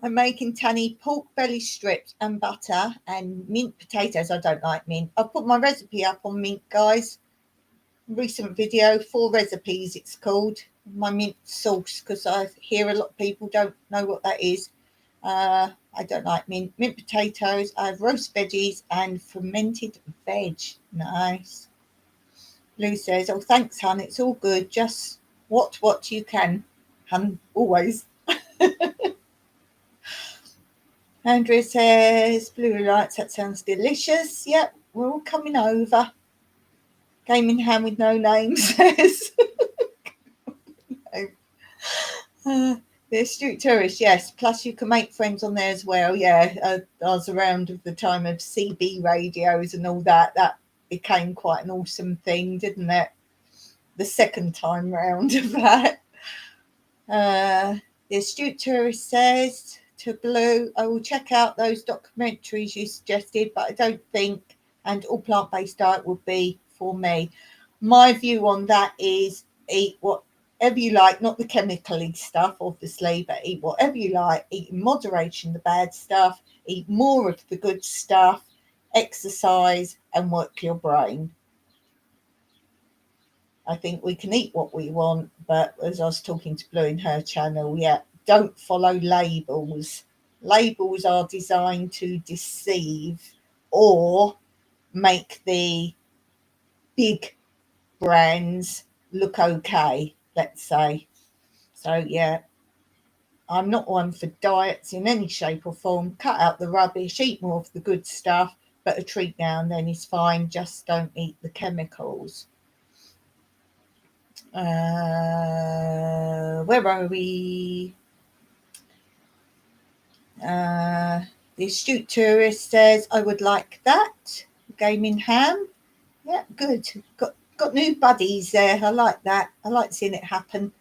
I'm making Tanny pork belly strips and butter and mint potatoes. I don't like mint. I'll put my recipe up on mint, guys. Recent video, 4 recipes it's called. My mint sauce, because I hear a lot of people don't know what that is. I don't like mint. Mint potatoes. I have roast veggies and fermented veg. Nice. Lou says, oh, thanks, hun. It's all good. Just what you can, hun. Always. Andrea says, blue lights, that sounds delicious. Yep, we're all coming over. Gaming ham with no name says. The astute tourist, yes. Plus, you can make friends on there as well. Yeah, I was around at the time of CB radios and all that. That became quite an awesome thing, didn't it? The second time round of that. The astute tourist says to Blue, I will check out those documentaries you suggested, but I don't think an all plant-based diet would be for me. My view on that is eat whatever you like, not the chemically stuff, obviously, but eat whatever you like, eat in moderation the bad stuff, eat more of the good stuff, exercise and work your brain. I think we can eat what we want, but as I was talking to Blue in her channel, yeah, don't follow labels. Labels are designed to deceive or make the big brands look okay, let's say. So, yeah, I'm not one for diets in any shape or form. Cut out the rubbish, eat more of the good stuff, but a treat now and then is fine. Just don't eat the chemicals. Where are we? The astute tourist says, I would like that. Gaming ham. Yeah, good. Got new buddies there. I like that. I like seeing it happen.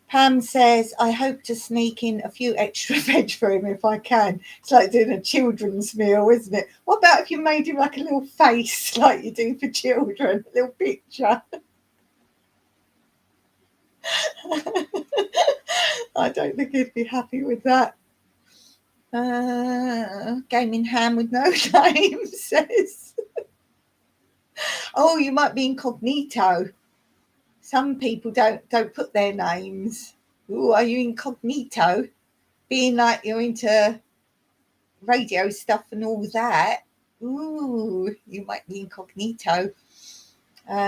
Pam says, I hope to sneak in a few extra veg for him if I can. It's like doing a children's meal, isn't it? What about if you made him like a little face like you do for children? A little picture. I don't think he'd be happy with that. Gaming ham with no name says, oh, you might be incognito. Some people don't put their names. Ooh, are you incognito? Being like you're into radio stuff and all that. Ooh, you might be incognito.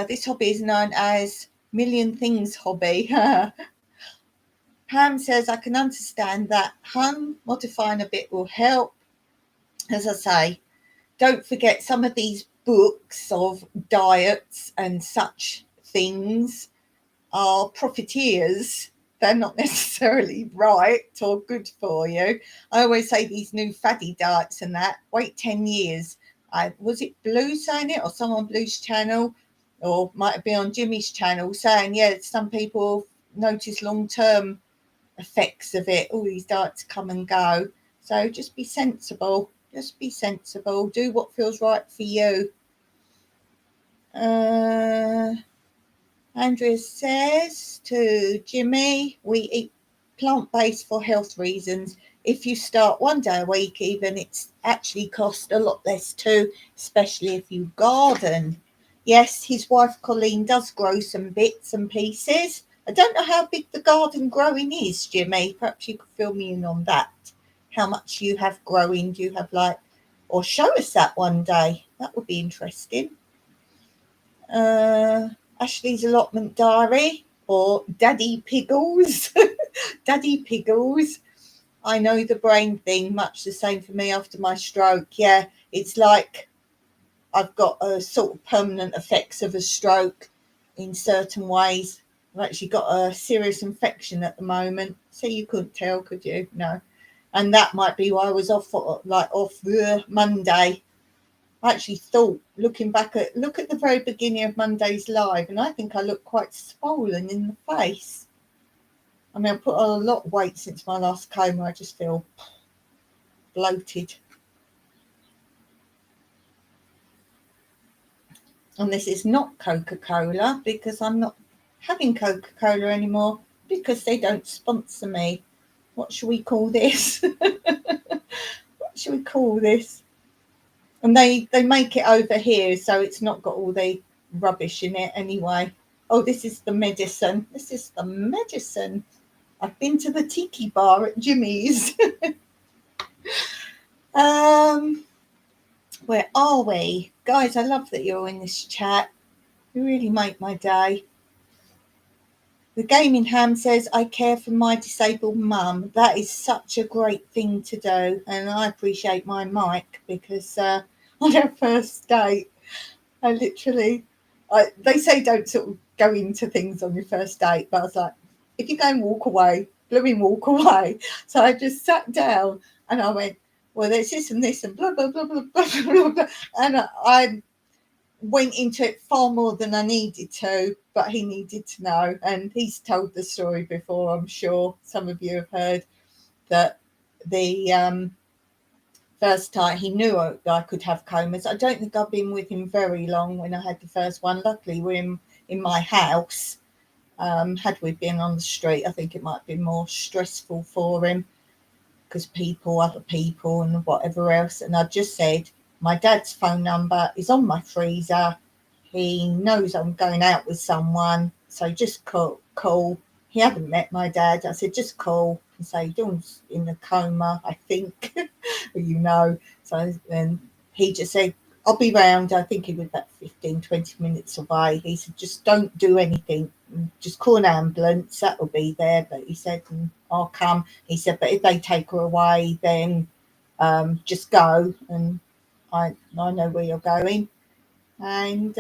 This hobby is known as Million Things Hobby. Pam says, I can understand that, hun. Modifying a bit will help. As I say, don't forget some of these books of diets and such things are profiteers. They're not necessarily right or good for you. I always say these new faddy diets and that, wait 10 years. Was it Blue saying it or someone on Blue's channel, or might have been on Jimmy's channel saying, yeah, some people notice long-term effects of it. All these diets come and go. So just be sensible. Just be sensible. Do what feels right for you. Andrea says to Jimmy, we eat plant-based for health reasons. If you start one day a week even, it's actually cost a lot less too, especially if you garden. Yes, his wife Colleen does grow some bits and pieces. I don't know how big the garden growing is, Jimmy. Perhaps you could fill me in on that. How much you have growing? Do you have like or show us that one day. That would be interesting. Ashley's allotment diary, or Daddy Piggles. Daddy Piggles. I know the brain thing, much the same for me after my stroke. Yeah, it's like I've got a sort of permanent effects of a stroke in certain ways. I've actually got a serious infection at the moment. So you couldn't tell, could you? No. And that might be why I was off Monday. I actually thought, look at the very beginning of Monday's live, and I think I look quite swollen in the face. I mean, I put on a lot of weight since my last coma. I just feel bloated. And this is not Coca-Cola, because I'm not having Coca-Cola anymore, because they don't sponsor me. What should we call this? What should we call this? And they make it over here, so it's not got all the rubbish in it anyway. Oh, this is the medicine. This is the medicine. I've been to the tiki bar at Jimmy's. Where are we? Guys, I love that you're in this chat. You really make my day. The Gaming Ham says, I care for my disabled mum. That is such a great thing to do. And I appreciate my mic, because on our first date, they say don't sort of go into things on your first date, but I was like, if you go and walk away, blooming walk away. So I just sat down and I went, well, there's this and this and blah, blah, blah, blah, blah, blah, blah. And I went into it far more than I needed to, but he needed to know. And he's told the story before, I'm sure. Some of you have heard that the first time he knew I could have comas. I don't think I've been with him very long when I had the first one. Luckily, we're in my house. Had we been on the street, I think it might have been more stressful for him, because other people and whatever else. And I just said, my dad's phone number is on my freezer. He knows I'm going out with someone, so just call. He hadn't met my dad. I said, just call and say, Dawn's in a coma, I think. So then he just said, I'll be round. I think he was about 15, 20 minutes away. He said, just don't do anything. Just call an ambulance. That'll be there. But he said, I'll come. He said, but if they take her away, then just go. And I know where you're going. And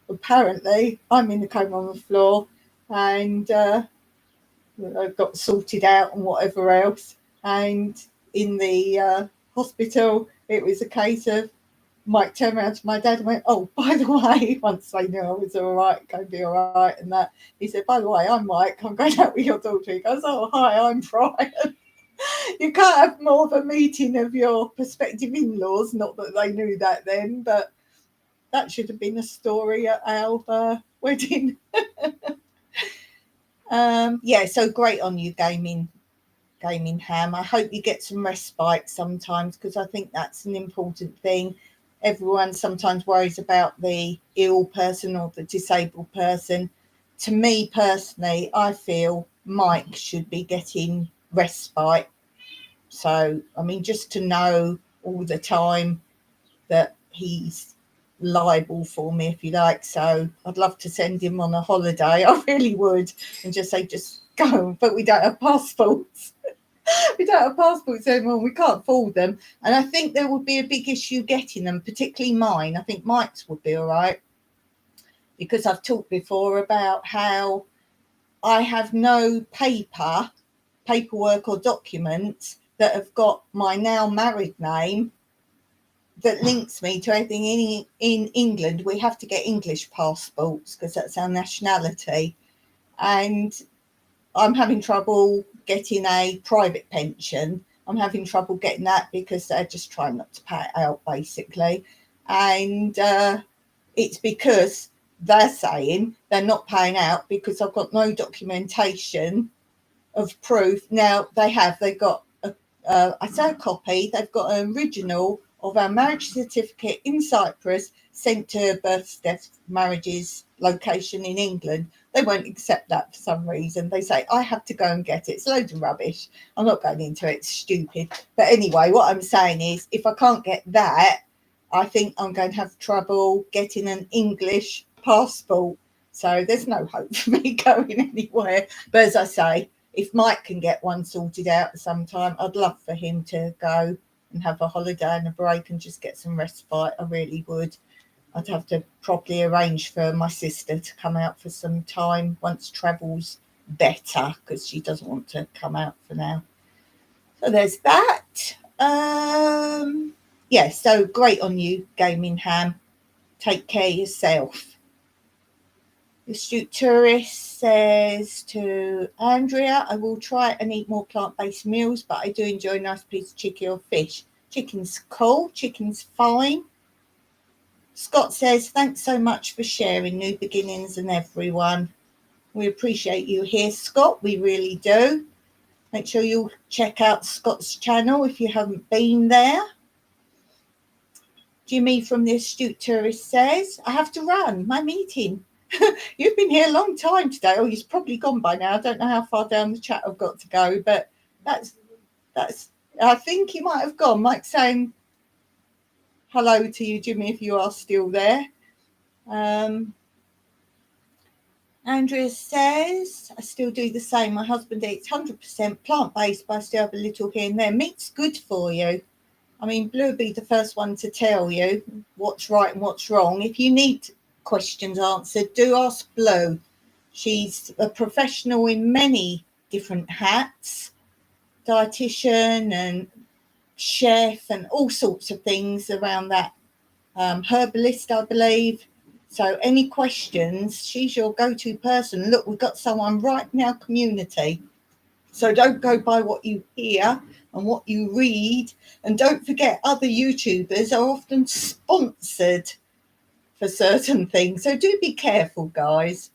apparently I'm in the coma on the floor, and I got sorted out and whatever else. And in the hospital, it was a case of Mike turned around to my dad and went, oh, by the way, once they knew I was all right, going to be all right, and that, he said, by the way, I'm Mike, I'm going out with your daughter. He goes, oh, hi, I'm Brian. You can't have more of a meeting of your prospective in-laws, not that they knew that then, but that should have been a story at our wedding. So great on you, Gaming Ham. I hope you get some respite sometimes, because I think that's an important thing. Everyone sometimes worries about the ill person or the disabled person. To me personally, I feel Mike should be getting respite. So, I mean, just to know all the time that he's liable for me, if you like. So I'd love to send him on a holiday. I really would. And just say, just go. But we don't have passports. We don't have passports anymore. We can't afford them. And I think there would be a big issue getting them, particularly mine. I think Mike's would be all right, because I've talked before about how I have no paperwork or documents that have got my now married name that links me to anything in England. We have to get English passports because that's our nationality. And I'm having trouble getting a private pension. I'm having trouble getting that because they're just trying not to pay it out, basically. And it's because they're saying they're not paying out because I've got no documentation of proof. Now, they've got I say a copy, they've got an original of our marriage certificate in Cyprus sent to birth, death, marriages location in England, They won't accept that for some reason. They say, I have to go and get it. It's loads of rubbish. I'm not going into it. It's stupid. But anyway, what I'm saying is, if I can't get that, I think I'm going to have trouble getting an English passport. So there's no hope for me going anywhere. But as I say, if Mike can get one sorted out sometime, I'd love for him to go and have a holiday and a break and just get some respite. I really would. I'd have to properly arrange for my sister to come out for some time once travel's better, because she doesn't want to come out for now. So there's that. Yeah, so great on you, Gaming Ham. Take care of yourself. The Astute Tourist says to Andrea, I will try and eat more plant-based meals, but I do enjoy a nice piece of chicken or fish. Chicken's cool, chicken's fine. Scott says, thanks so much for sharing New Beginnings and everyone. We appreciate you here, Scott. We really do. Make sure you check out Scott's channel if you haven't been there. Jimmy from the Astute Tourist says, I have to run. My meeting. You've been here a long time today. Oh, he's probably gone by now. I don't know how far down the chat I've got to go, but that's. I think he might have gone. Mike's saying hello to you, Jimmy, if you are still there. Andrea says, I still do the same. My husband eats 100% plant-based, but I still have a little here and there. Meat's good for you. I mean, Blue will be the first one to tell you what's right and what's wrong. If you need questions answered, do ask Blue. She's a professional in many different hats, dietitian and chef and all sorts of things around that. Herbalist, I believe. So any questions, she's your go-to person. Look, we've got someone right in our community. So don't go by what you hear and what you read. And don't forget, other YouTubers are often sponsored for certain things. So do be careful, guys.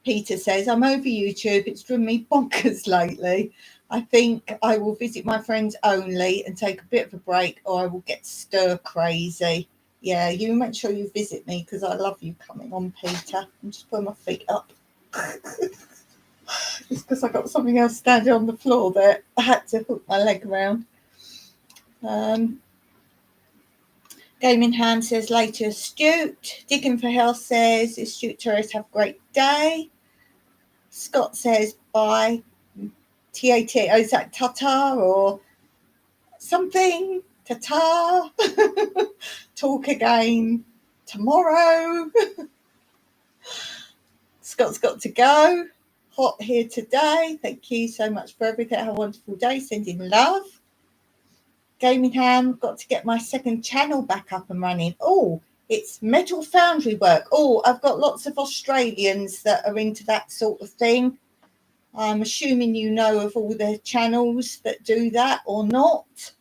Peter says, I'm over YouTube. It's driven me bonkers lately. I think I will visit my friends only and take a bit of a break, or I will get stir crazy. Yeah, you make sure you visit me because I love you coming on, Peter. I'm just putting my feet up. It's because I got something else standing on the floor there. I had to hook my leg around. Gaming Hand says, later Astute. Digging for Health says, Astute Tourists have a great day. Scott says, bye. T-A-T. Oh, is that ta-ta or something? Ta-ta. Talk again tomorrow. Scott's got to go. Hot here today. Thank you so much for everything. Have a wonderful day. Sending love. Gaming Ham, got to get my second channel back up and running. Oh, it's metal foundry work. Oh, I've got lots of Australians that are into that sort of thing. I'm assuming you know of all the channels that do that or not.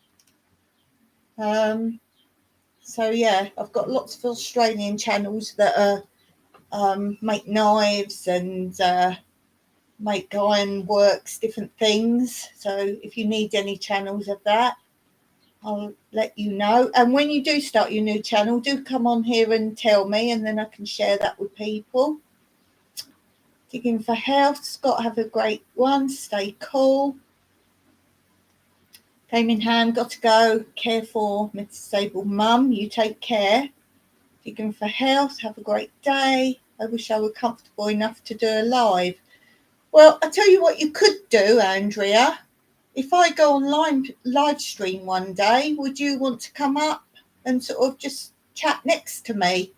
So yeah, I've got lots of Australian channels that make knives and make iron works, different things. So if you need any channels of that, I'll let you know. And when you do start your new channel, do come on here and tell me, and then I can share that with people. Digging for Health. Scott, have a great one. Stay cool. Gaming Hand, got to go. Care for my disabled mum. You take care. Digging for Health. Have a great day. I wish I were comfortable enough to do a live. Well, I tell you what you could do, Andrea. If I go online live stream one day, would you want to come up and sort of just chat next to me?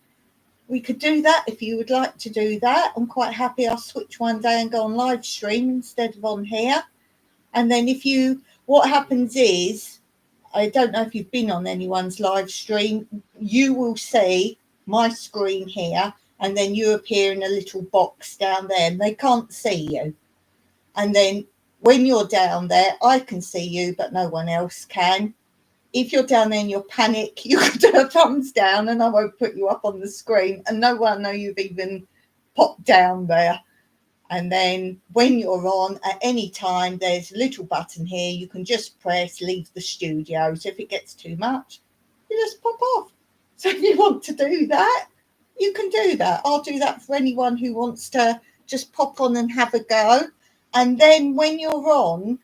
We could do that if you would like to do that. I'm quite happy. I'll switch one day and go on live stream instead of on here. And then what happens is, I don't know if you've been on anyone's live stream, you will see my screen here, and then you appear in a little box down there, and they can't see you. And then when you're down there, I can see you, but no one else can. If you're down there and you're panic, you can do a thumbs down and I won't put you up on the screen, and no one will know you've even popped down there. And then when you're on at any time, there's a little button here. You can just press leave the studio. So if it gets too much, you just pop off. So if you want to do that, you can do that. I'll do that for anyone who wants to just pop on and have a go. And then when you're on,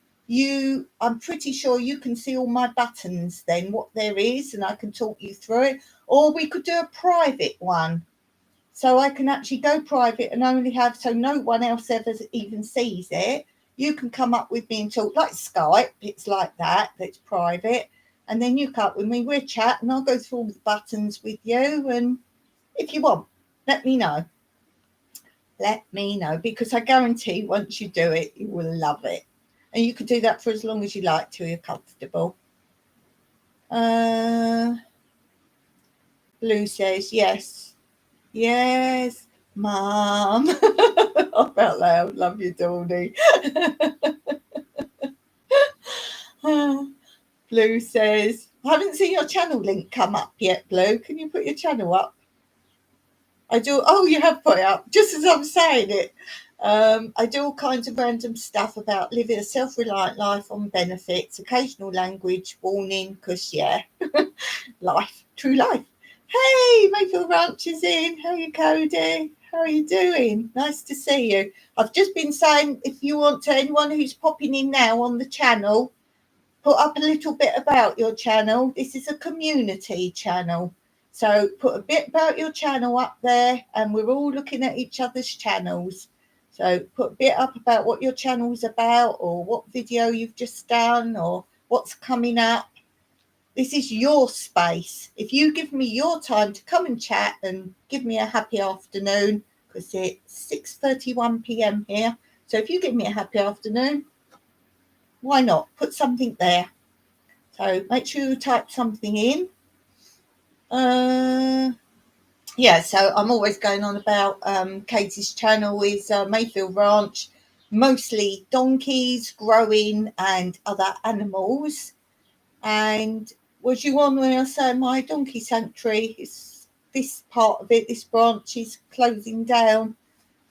I'm pretty sure you can see all my buttons then, what there is, and I can talk you through it. Or we could do a private one. So I can actually go private and only have, so no one else ever even sees it. You can come up with me and talk like Skype. It's like that. It's private. And then you come up with me. We'll chat and I'll go through all the buttons with you. And if you want, let me know. Let me know, because I guarantee once you do it, you will love it. And you can do that for as long as you like till you're comfortable. Blue says, yes. Yes, Mum. I felt loud. Love you, Dawny. Blue says, I haven't seen your channel link come up yet, Blue. Can you put your channel up? I do. Oh, you have put it up, just as I'm saying it. I do all kinds of random stuff about living a self-reliant life on benefits, occasional language warning, because, yeah, life, true life. Hey, Mayfield Ranch is in. How are you, Cody? How are you doing? Nice to see you. I've just been saying, if you want to, anyone who's popping in now on the channel, put up a little bit about your channel. This is a community channel. So put a bit about your channel up there, and we're all looking at each other's channels. So put a bit up about what your channel's about, or what video you've just done, or what's coming up. This is your space. If you give me your time to come and chat and give me a happy afternoon, because it's 6:31 p.m. here. So if you give me a happy afternoon, why not? Put something there. So make sure you type something in. Yeah, so I'm always going on about Katie's channel is Mayfield Ranch, mostly donkeys, growing and other animals. And was you on when I say my donkey sanctuary? This part of it, this branch is closing down.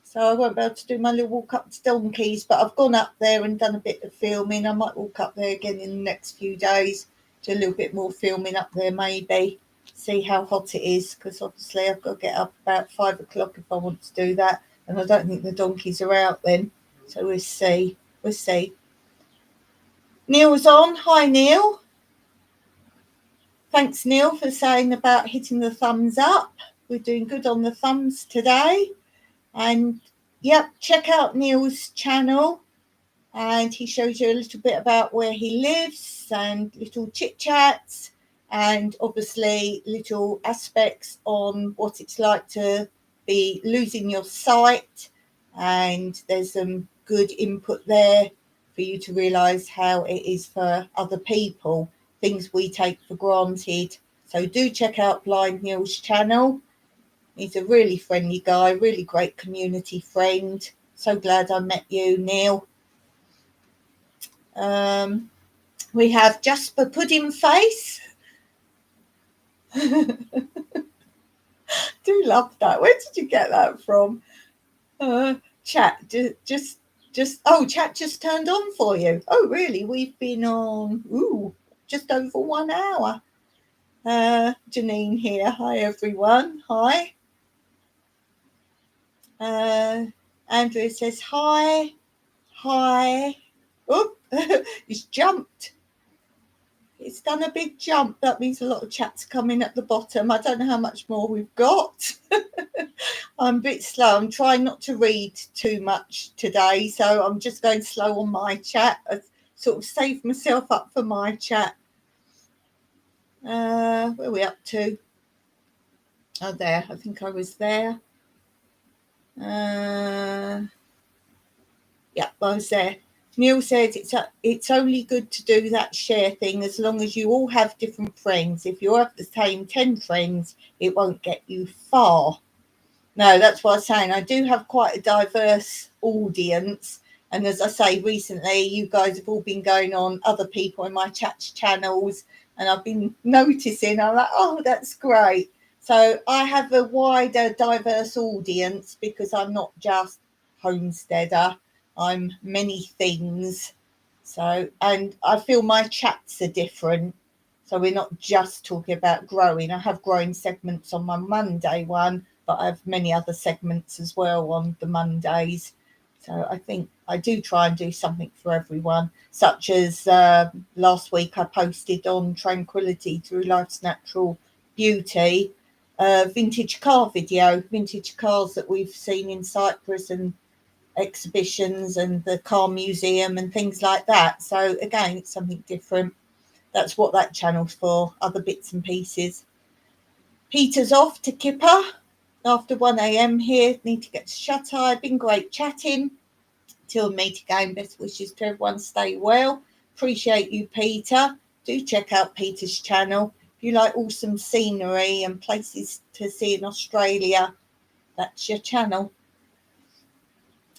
So I won't be able to do my little walk up to donkeys, but I've gone up there and done a bit of filming. I might walk up there again in the next few days, do a little bit more filming up there maybe, see how hot it is, because obviously I've got to get up about 5 o'clock if I want to do that, and I don't think the donkeys are out then, so we'll see. Neil's on. Hi, Neil. Thanks, Neil, for saying about hitting the thumbs up. We're doing good on the thumbs today. And, yep, check out Neil's channel. And he shows you a little bit about where he lives and little chit-chats and obviously little aspects on what it's like to be losing your sight. And there's some good input there for you to realise how it is for other people, things we take for granted. So do check out Blind Neil's channel. He's a really friendly guy, really great community friend. So glad I met you, Neil. We have Jasper Pudding Face. Do love that. Where did you get that from? Chat chat just turned on for you. Oh, really? We've been on just over 1 hour. Janine here. Hi, everyone. Hi. Andrea says hi. Oh, it's jumped. It's done a big jump. That means a lot of chats coming at the bottom. I don't know how much more we've got. I'm a bit slow. I'm trying not to read too much today, so I'm just going slow on my chat. I sort of saved myself up for my chat. Where are we up to? Oh, there. I think I was there. Yeah, I was there. Neil said it's only good to do that share thing as long as you all have different friends. If you have the same 10 friends, it won't get you far. No, that's what I was saying. I do have quite a diverse audience. And as I say, recently, you guys have all been going on other people in my chat channels. And I've been noticing, I'm like, oh, that's great. So I have a wider, diverse audience because I'm not just homesteader. I'm many things. So, and I feel my chats are different. So we're not just talking about growing. I have growing segments on my Monday one, but I have many other segments as well on the Mondays. So I think I do try and do something for everyone, such as last week I posted on Tranquility Through Life's Natural Beauty, vintage car video, vintage cars that we've seen in Cyprus and exhibitions and the car museum and things like that. So again, it's something different. That's what that channel's for, other bits and pieces. Peter's off to Kipper after 1 a.m. here. Need to get to shut eye. Been great chatting. Till meet again. Best wishes to everyone. Stay well. Appreciate you, Peter. Do check out Peter's channel. If you like awesome scenery and places to see in Australia, that's your channel.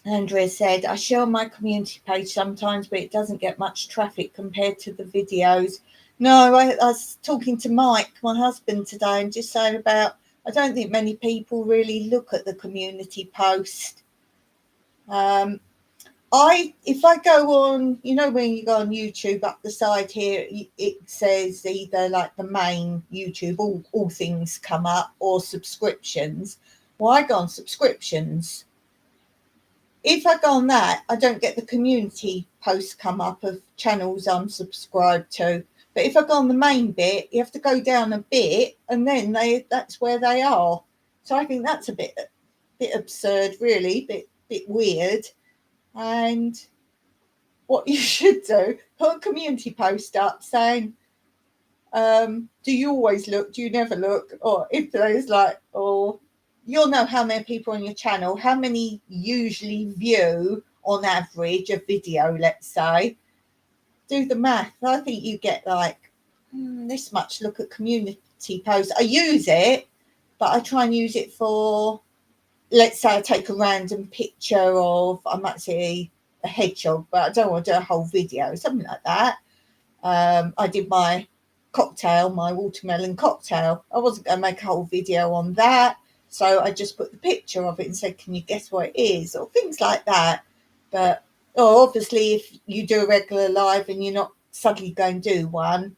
Andrea said, I share on my community page sometimes, but it doesn't get much traffic compared to the videos. No, I was talking to Mike, my husband, today, and just saying about, I don't think many people really look at the community post. If I go on, you know, when you go on YouTube, up the side here, it says either like the main YouTube, all things come up, or subscriptions. Well, I go on subscriptions. If I go on that, I don't get the community posts come up of channels I'm subscribed to. But if I go on the main bit, you have to go down a bit, and then that's where they are. So I think that's a bit absurd, really, bit weird. And what you should do, put a community post up saying, do you always look? Do you never look? Or if there's like, or you'll know how many people on your channel, how many usually view on average a video, let's say. Do the math. I think you get like this much look at community posts. I use it, but I try and use it for, let's say I take a random picture of, I might say a hedgehog, but I don't want to do a whole video, something like that. I did my cocktail, my watermelon cocktail. I wasn't going to make a whole video on that, so I just put the picture of it and said, can you guess what it is, or things like that. But obviously if you do a regular live and you're not suddenly going to do one,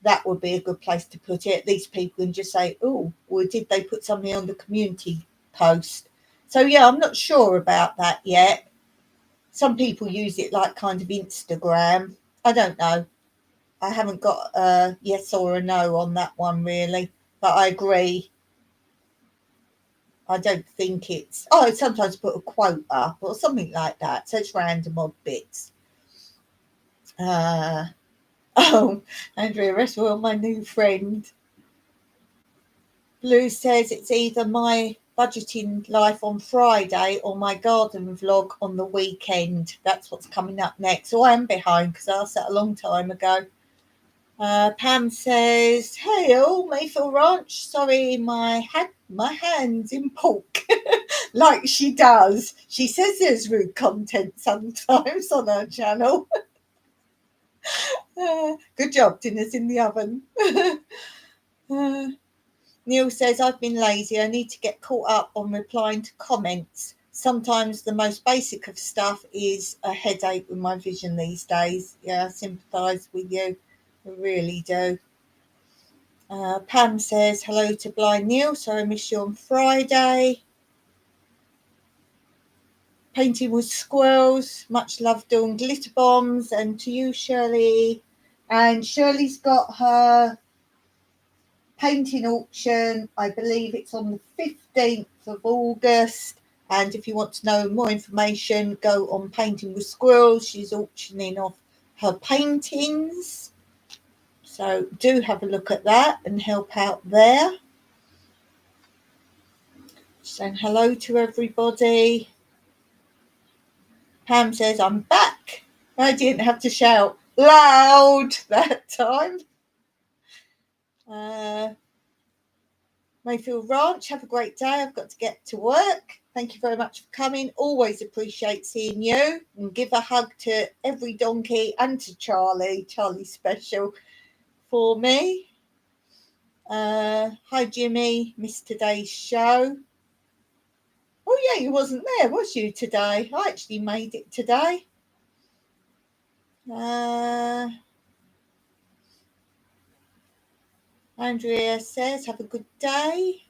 that would be a good place to put it. At least people can just say, oh, well, did they put something on the community post? So yeah, I'm not sure about that yet. Some people use it like kind of Instagram. I don't know. I haven't got a yes or a no on that one, really. But I agree. I don't think it's... Oh, I sometimes put a quote up or something like that. So it's random odd bits. Andrea Reswell, my new friend. Blue says it's either my budgeting life on Friday or my garden vlog on the weekend. That's what's coming up next. So I am behind because I asked that a long time ago. Pam says, hey all, Mayfield Ranch. Sorry, my hand's in pork. Like she does. She says there's rude content sometimes on her channel. Good job, dinner's in the oven. Neil says, I've been lazy. I need to get caught up on replying to comments. Sometimes the most basic of stuff is a headache with my vision these days. Yeah, I sympathise with you. I really do. Pam says, hello to Blind Neil. So I missed you on Friday. Painting with squirrels. Much love doing glitter bombs. And to you, Shirley. And Shirley's got her painting auction. I believe it's on the 15th of August. And if you want to know more information, go on Painting with Squirrels. She's auctioning off her paintings. So do have a look at that and help out there. Saying hello to everybody. Pam says, I'm back. I didn't have to shout loud that time. Mayfield Ranch, have a great day. I've got to get to work. Thank you very much for coming. Always appreciate seeing you. And give a hug to every donkey and to Charlie. Charlie's special for me. Hi, Jimmy. Missed today's show. Oh, yeah, you wasn't there, was you, today? I actually made it today. Andrea says, have a good day.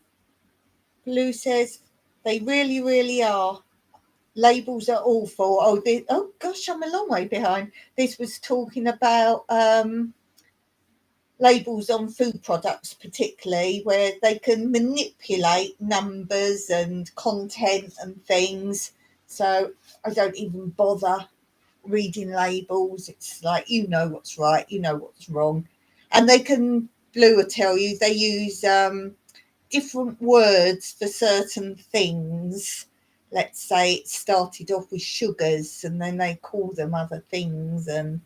Blue says, they really, really are. Labels are awful. Oh gosh, I'm a long way behind. This was talking about labels on food products, particularly, where they can manipulate numbers and content and things. So I don't even bother reading labels. It's like, you know what's right, you know what's wrong. And they can, Blue will tell you, they use different words for certain things. Let's say it started off with sugars and then they call them other things and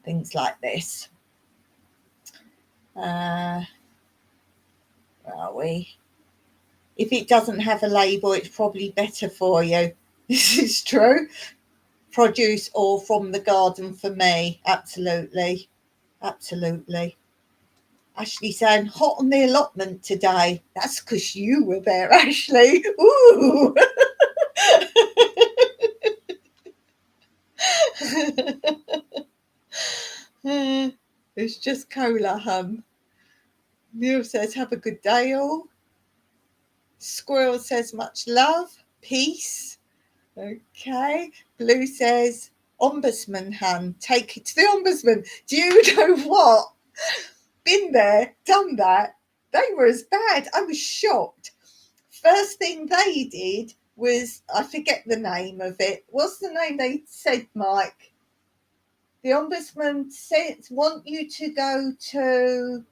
things like this. Where are we? If it doesn't have a label, it's probably better for you. This is true. Produce or from the garden for me. Absolutely. Absolutely. Ashley saying, hot on the allotment today. That's because you were there, Ashley. Ooh. It's just cola, hum. Neil says, have a good day, all. Squirrel says, much love. Peace. Okay. Blue says, ombudsman, hun. Take it to the ombudsman. Do you know what? Been there, done that. They were as bad. I was shocked. First thing they did was, I forget the name of it. What's the name they said, Mike? The ombudsman said, want you to go to,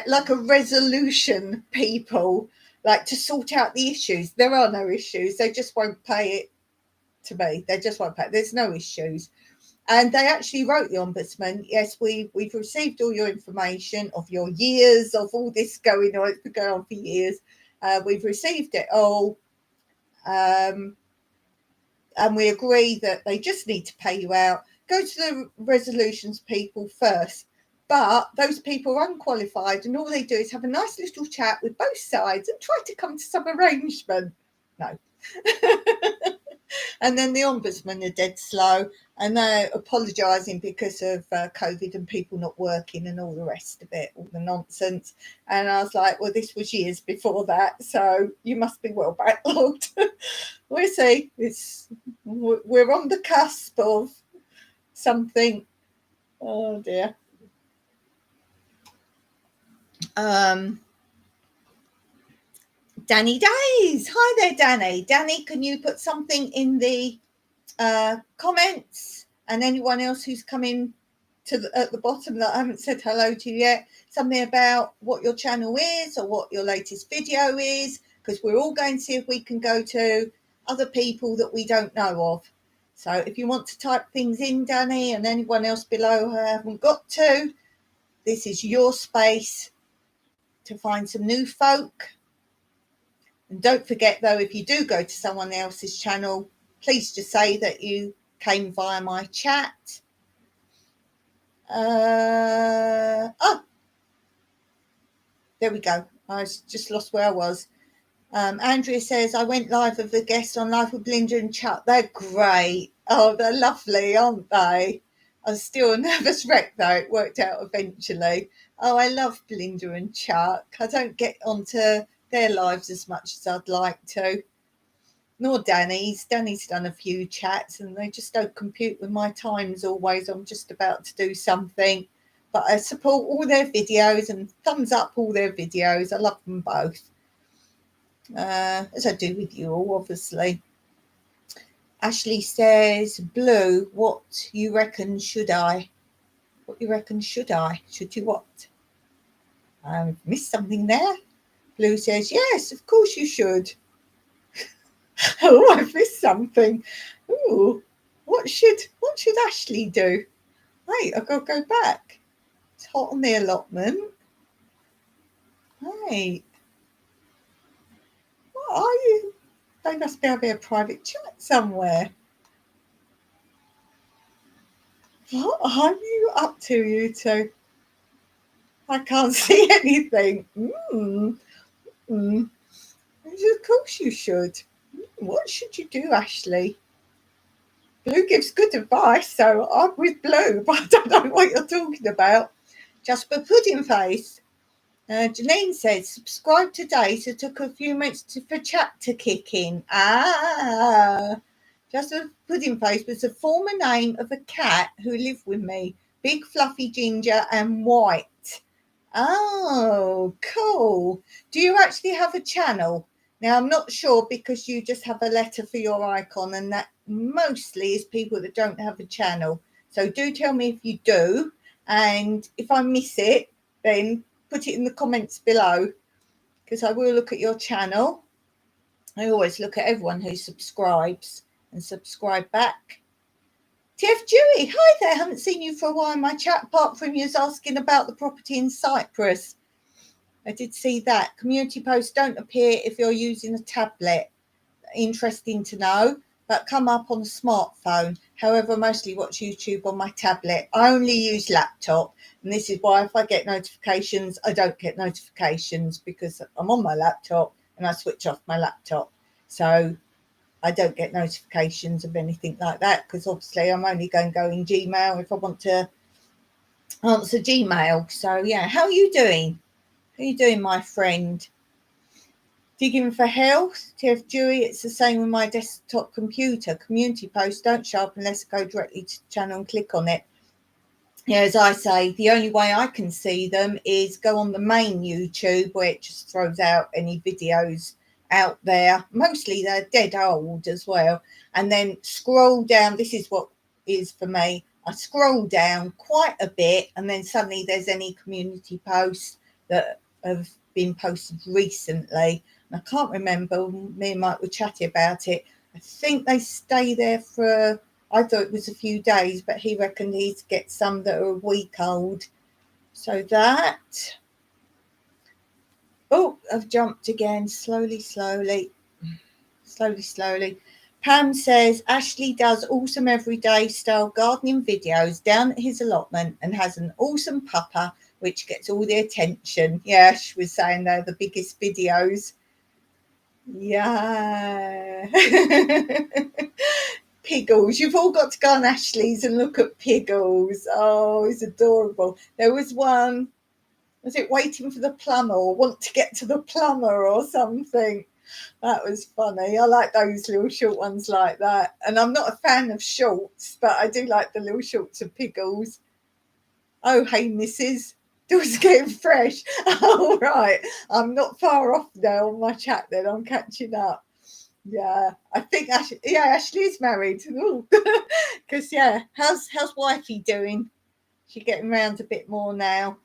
like a resolution people, like to sort out the issues. There are no issues. They just won't pay it to me. They just won't pay. There's no issues. And they actually wrote the ombudsman, yes, we've received all your information of your years of all this going on. It's been going on for years. We've received it all. And we agree that they just need to pay you out. Go to the resolutions people first. But those people are unqualified and all they do is have a nice little chat with both sides and try to come to some arrangement. No. And then the ombudsman are dead slow and they're apologising because of COVID and people not working and all the rest of it, all the nonsense. And I was like, well, this was years before that, so you must be well backlogged. We'll see. We're on the cusp of something. Oh, dear. Danny Days. Hi there, Danny. Danny, can you put something in the comments? And anyone else who's come in at the bottom that I haven't said hello to yet, something about what your channel is or what your latest video is, because we're all going to see if we can go to other people that we don't know of. So if you want to type things in, Danny, and anyone else below who I haven't got to, this is your space to find some new folk. And don't forget, though, if you do go to someone else's channel, please just say that you came via my chat. There we go. I just lost where I was. Andrea says, I went live with a guest on Live with Belinda and Chuck. They're great. Oh, they're lovely, aren't they? I was still a nervous wreck, though. It worked out eventually. Oh, I love Belinda and Chuck. I don't get onto their lives as much as I'd like to. Nor Danny's. Danny's done a few chats and they just don't compute with my times always. I'm just about to do something. But I support all their videos and thumbs up all their videos. I love them both. As I do with you all, obviously. Ashley says, Blue, what you reckon should I? What you reckon should I? Should you what? I've missed something there. Blue says, yes, of course you should. Oh, I've missed something. Ooh, what should Ashley do? Wait, I've got to go back. It's hot on the allotment. Right. What are you? They must be having a private chat somewhere. What are you up to, you two? I can't see anything. Of course you should. What should you do, Ashley? Blue gives good advice, so I'm with Blue, but I don't know what you're talking about. Jasper Pudding Face. Janine says, subscribe today, so it took a few minutes for chat to kick in. Jasper Pudding Face was the former name of a cat who lived with me. Big, fluffy ginger and white. Oh, cool. Do you actually have a channel? Now, I'm not sure because you just have a letter for your icon, and that mostly is people that don't have a channel. So do tell me if you do. And if I miss it, then put it in the comments below, because I will look at your channel. I always look at everyone who subscribes and subscribe back. TF Dewey, hi there. Haven't seen you for a while in my chat, apart from you asking about the property in Cyprus. I did see that. Community posts don't appear if you're using a tablet. Interesting to know, but come up on a smartphone. However, I mostly watch YouTube on my tablet. I only use laptop, and this is why if I get notifications, I don't get notifications, because I'm on my laptop and I switch off my laptop. So I don't get notifications of anything like that, because obviously I'm only going to go in Gmail if I want to answer Gmail. So yeah, how are you doing? How are you doing, my friend? Digging for health, TF Dewey, it's the same with my desktop computer. Community posts don't show up unless I go directly to the channel and click on it. Yeah, as I say, the only way I can see them is go on the main YouTube, where it just throws out any videos out there. Mostly they're dead old as well. And then scroll down. This is what is for me. I scroll down quite a bit, and then suddenly there's any community posts that have been posted recently. I can't remember, me and Mike were chatting about it. I think they stay there for, I thought it was a few days, but he reckoned he'd get some that are a week old. So that. Oh, I've jumped again. Slowly. Pam says, Ashley does awesome everyday style gardening videos down at his allotment and has an awesome pupper, which gets all the attention. Yeah, she was saying they're the biggest videos. Yeah. Piggles. You've all got to go on Ashley's and look at Piggles. Oh, it's adorable. There was one, was it waiting for the plumber or want to get to the plumber or something? That was funny. I like those little short ones like that. And I'm not a fan of shorts, but I do like the little shorts of Piggles. Oh, hey, missus. Doors getting fresh. Oh, right. I'm not far off now on my chat then. I'm catching up. Yeah, I think Ashley is married. Because yeah, how's wifey doing? She getting around a bit more now.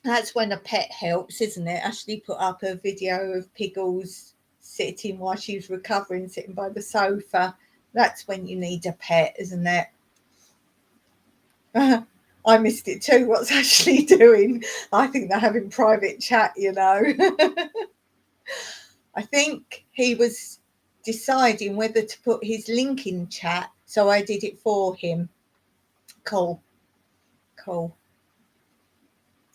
That's when a pet helps, isn't it? Ashley put up a video of Piggles sitting while she's recovering, sitting by the sofa. That's when you need a pet, isn't it? I missed it too. What's Ashley doing? I think they're having private chat, you know. I think he was deciding whether to put his link in chat, so I did it for him. Cool.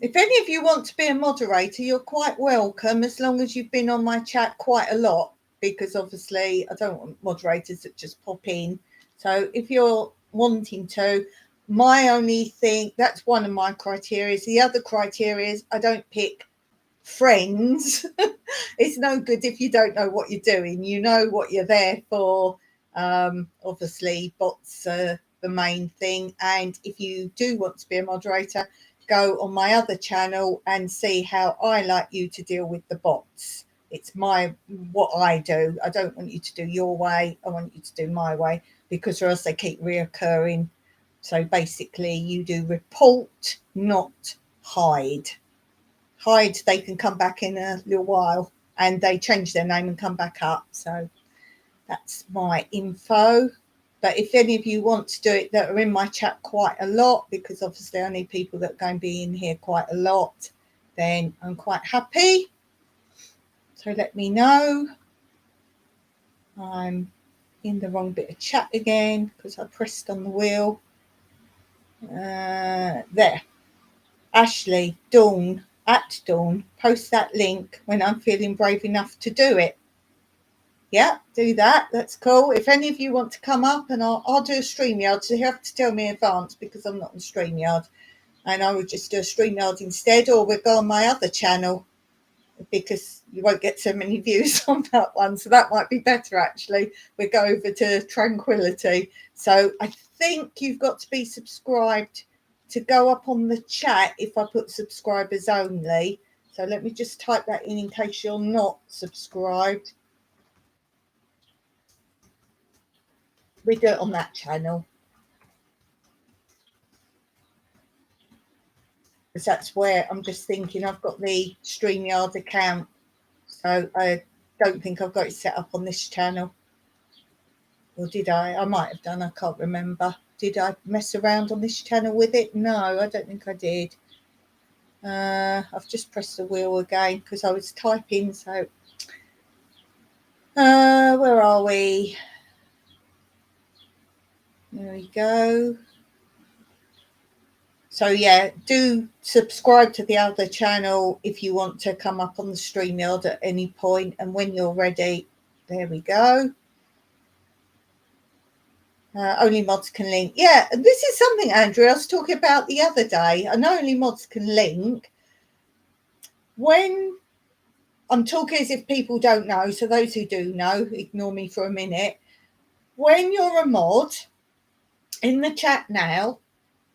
If any of you want to be a moderator, you're quite welcome, as long as you've been on my chat quite a lot, because obviously I don't want moderators that just pop in. So if you're wanting to, my only thing, that's one of my criteria. The other criteria is I don't pick friends. It's no good if you don't know what you're doing. You know what you're there for. Obviously bots are the main thing, and if you do want to be a moderator, go on my other channel and see how I like you to deal with the bots. It's what I do. I don't want you to do your way. I want you to do my way, because or else they keep reoccurring. So basically you do report, not hide. Hide, they can come back in a little while, and they change their name and come back up. So that's my info. But if any of you want to do it that are in my chat quite a lot, because obviously I need people that are going to be in here quite a lot, then I'm quite happy. So let me know. I'm in the wrong bit of chat again because I pressed on the wheel. There. Ashley, Dawn, at Dawn, post that link when I'm feeling brave enough to do it. Yeah, do that. That's cool. If any of you want to come up, and I'll do a StreamYard, so you have to tell me in advance because I'm not on StreamYard. And I would just do a StreamYard instead, or we'll go on my other channel because you won't get so many views on that one. So that might be better, actually. We'll go over to Tranquility. So I think you've got to be subscribed to go up on the chat if I put subscribers only. So let me just type that in case you're not subscribed. We do it on that channel. Because that's where I'm just thinking I've got the StreamYard account. So I don't think I've got it set up on this channel. Or did I? I might have done. I can't remember. Did I mess around on this channel with it? No, I don't think I did. I've just pressed the wheel again because I was typing. So where are we? There we go. So yeah, do subscribe to the other channel if you want to come up on the StreamYard at any point. And when you're ready, there we go. Only mods can link. Yeah, and this is something, Andrew, I was talking about the other day. I know only mods can link. When I'm talking as if people don't know, so those who do know, ignore me for a minute. When you're a mod, in the chat now,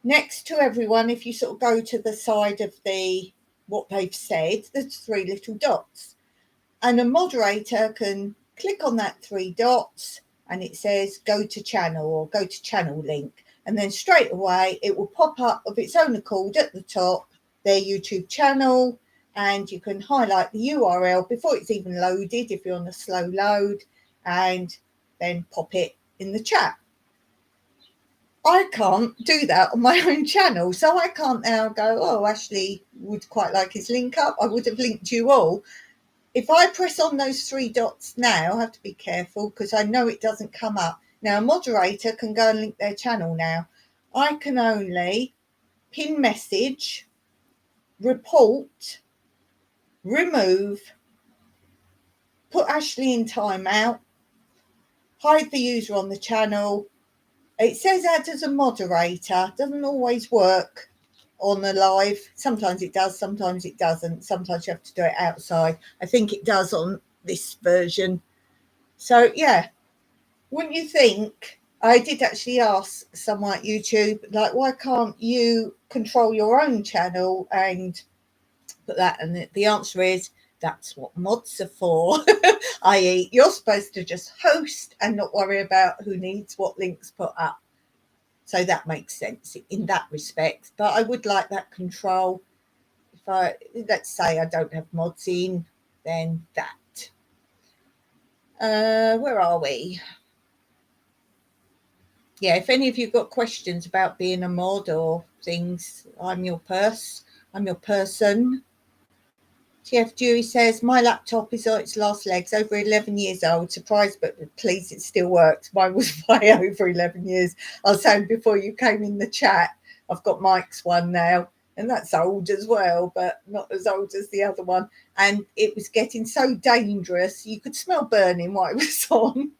next to everyone, if you sort of go to the side of what they've said, there's 3 little dots. And a moderator can click on that 3 dots and it says go to channel or go to channel link. And then straight away it will pop up of its own accord at the top, their YouTube channel, and you can highlight the URL before it's even loaded if you're on a slow load, and then pop it in the chat. I can't do that on my own channel, so I can't now go, oh, Ashley would quite like his link up. I would have linked you all. If I press on those 3 dots now, I have to be careful because I know it doesn't come up. Now, a moderator can go and link their channel now. I can only pin message, report, remove, put Ashley in timeout, hide the user on the channel. It says add as a moderator. Doesn't always work on the live. Sometimes it does, sometimes it doesn't. Sometimes you have to do it outside. I think it does on this version. So yeah, wouldn't you think? I did actually ask someone at YouTube, like, why can't you control your own channel and put that? And the answer is that's what mods are for. I.e., you're supposed to just host and not worry about who needs what links put up. So that makes sense in that respect. But I would like that control. If let's say I don't have mods in, then that. Where are we? Yeah, if any of you got questions about being a mod or things, I'm your person. TF Dewey says, my laptop is on its last legs, over 11 years old. Surprised, but pleased it still works. Mine was way over 11 years. I was saying before you came in the chat, I've got Mike's one now, and that's old as well, but not as old as the other one. And it was getting so dangerous. You could smell burning while it was on.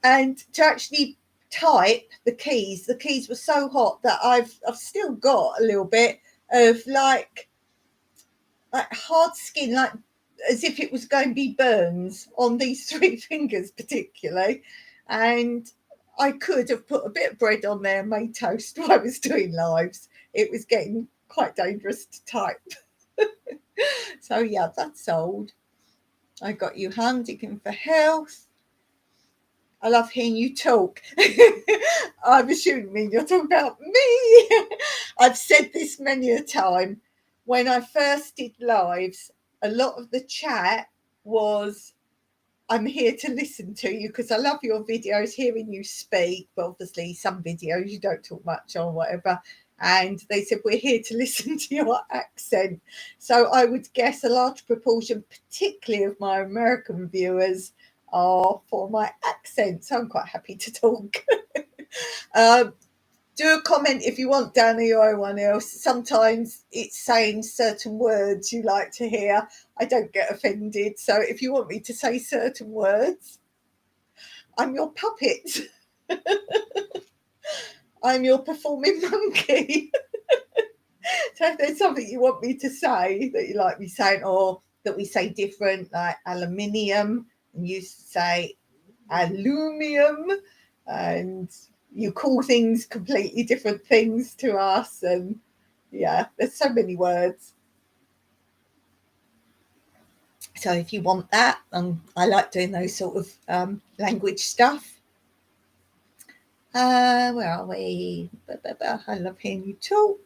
And to actually type the keys were so hot that I've still got a little bit of like hard skin, like as if it was going to be burns on these 3 fingers particularly. And I could have put a bit of bread on there and made toast while I was doing lives. It was getting quite dangerous to type. So yeah, that's old. I got you handicap for health. I love hearing you talk. I'm assuming you're talking about me. I've said this many a time. When I first did lives, a lot of the chat was, I'm here to listen to you because I love your videos, hearing you speak. But obviously some videos you don't talk much on, whatever. And they said, we're here to listen to your accent. So I would guess a large proportion, particularly of my American viewers, are for my accent. So I'm quite happy to talk. Do a comment if you want, Danny, or anyone else. Sometimes it's saying certain words you like to hear. I don't get offended. So if you want me to say certain words, I'm your puppet. I'm your performing monkey. So if there's something you want me to say that you like me saying, or that we say different, like aluminium, and you say aluminum, and you call things completely different things to us, and yeah, there's so many words. So if you want that, I like doing those sort of language stuff. Where are we? I love hearing you talk.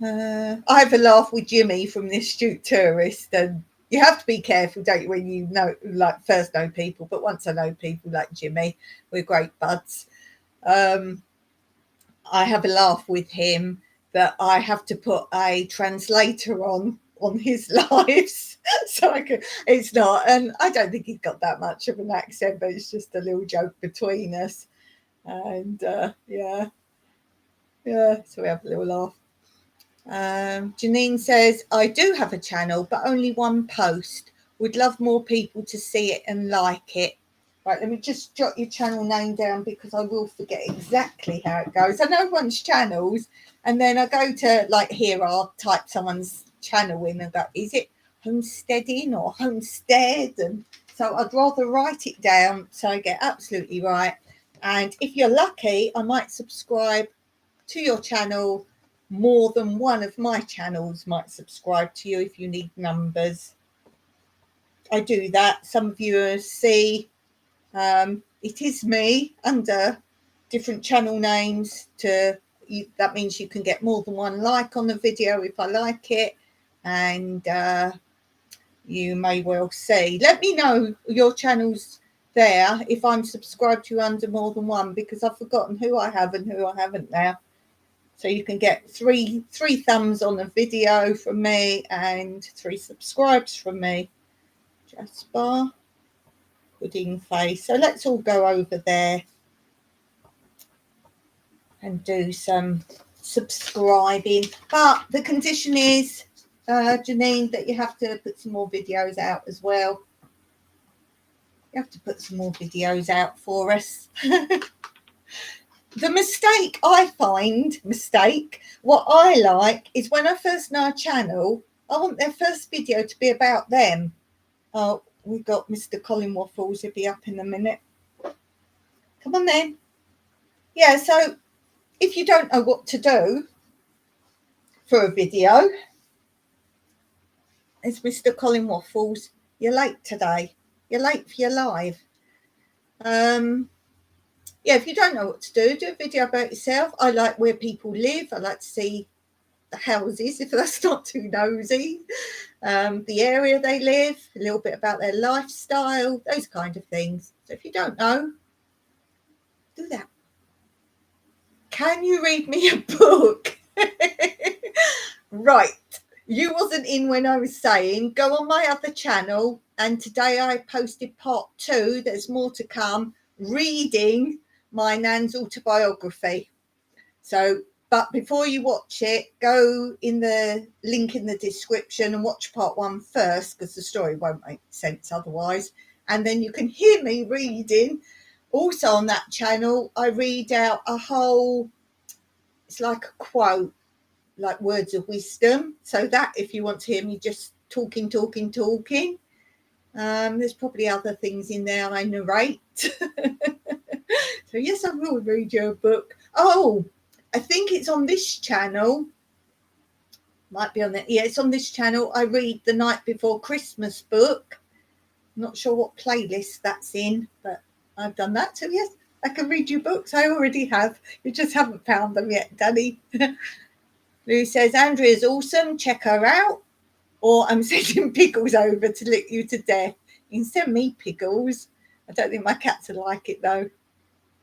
I have a laugh with Jimmy from The Astute Tourist, and you have to be careful, don't you, when you know, like, first know people. But once I know people like Jimmy, we're great buds. I have a laugh with him that I have to put a translator on his lives so I can. It's not, and I don't think he's got that much of an accent, but it's just a little joke between us, and yeah, so we have a little laugh. Janine says, I do have a channel, but only one post. Would love more people to see it and like it. Right, let me just jot your channel name down because I will forget exactly how it goes. I know everyone's channels, and then I go to, like, here, I'll type someone's channel in and go, is it homesteading or homestead? And so I'd rather write it down so I get absolutely right. And if you're lucky, I might subscribe to your channel. More than one of my channels might subscribe to you if you need numbers. I do that. Some of you see it is me under different channel names. That means you can get more than one like on the video if I like it, and you may well see. Let me know your channels there if I'm subscribed to you under more than one, because I've forgotten who I have and who I haven't now. So you can get three thumbs on a video from me and 3 subscribes from me. Jasper, pudding face. So let's all go over there and do some subscribing. But the condition is, Janine, that you have to put some more videos out as well. You have to put some more videos out for us. The mistake I find, what I like is when I first know a channel, I want their first video to be about them. Oh, we've got Mr. Colin Waffles. He'll be up in a minute. Come on then. Yeah, so if you don't know what to do for a video, it's Mr. Colin Waffles. You're late today. You're late for your live. Yeah, if you don't know what to do a video about yourself. I like where people live. I like to see the houses, if that's not too nosy, the area they live, a little bit about their lifestyle, those kind of things. So if you don't know, do that. Can you read me a book? Right, you wasn't in when I was saying go on my other channel, and today I posted part 2. There's more to come, reading my nan's autobiography. So, but before you watch it, go in the link in the description and watch part 1 first, because the story won't make sense otherwise. And then you can hear me reading. Also on that channel, I read out a whole, it's like a quote, like words of wisdom. So that, if you want to hear me just talking. There's probably other things in there I narrate. So yes, I will read you a book. Oh, I think it's on this channel. Might be on there. Yeah, it's on this channel. I read the Night Before Christmas book. I'm not sure what playlist that's in, but I've done that. So yes, I can read you books. I already have. You just haven't found them yet, Danny. Lou says, Andrea's awesome. Check her out. Or I'm sending Pickles over to lick you to death. You can send me Pickles. I don't think my cats will like it, though.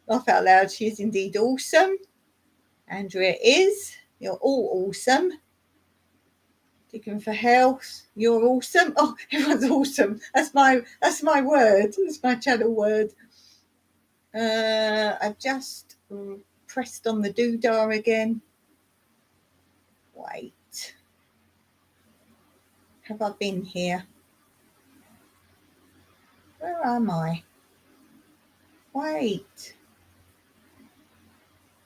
Laugh out loud. She is indeed awesome. Andrea is. You're all awesome. Digging for health. You're awesome. Oh, everyone's awesome. That's my word. That's my channel word. I've just pressed on the doodah again. Wait. Have I been here? Where am I? Wait.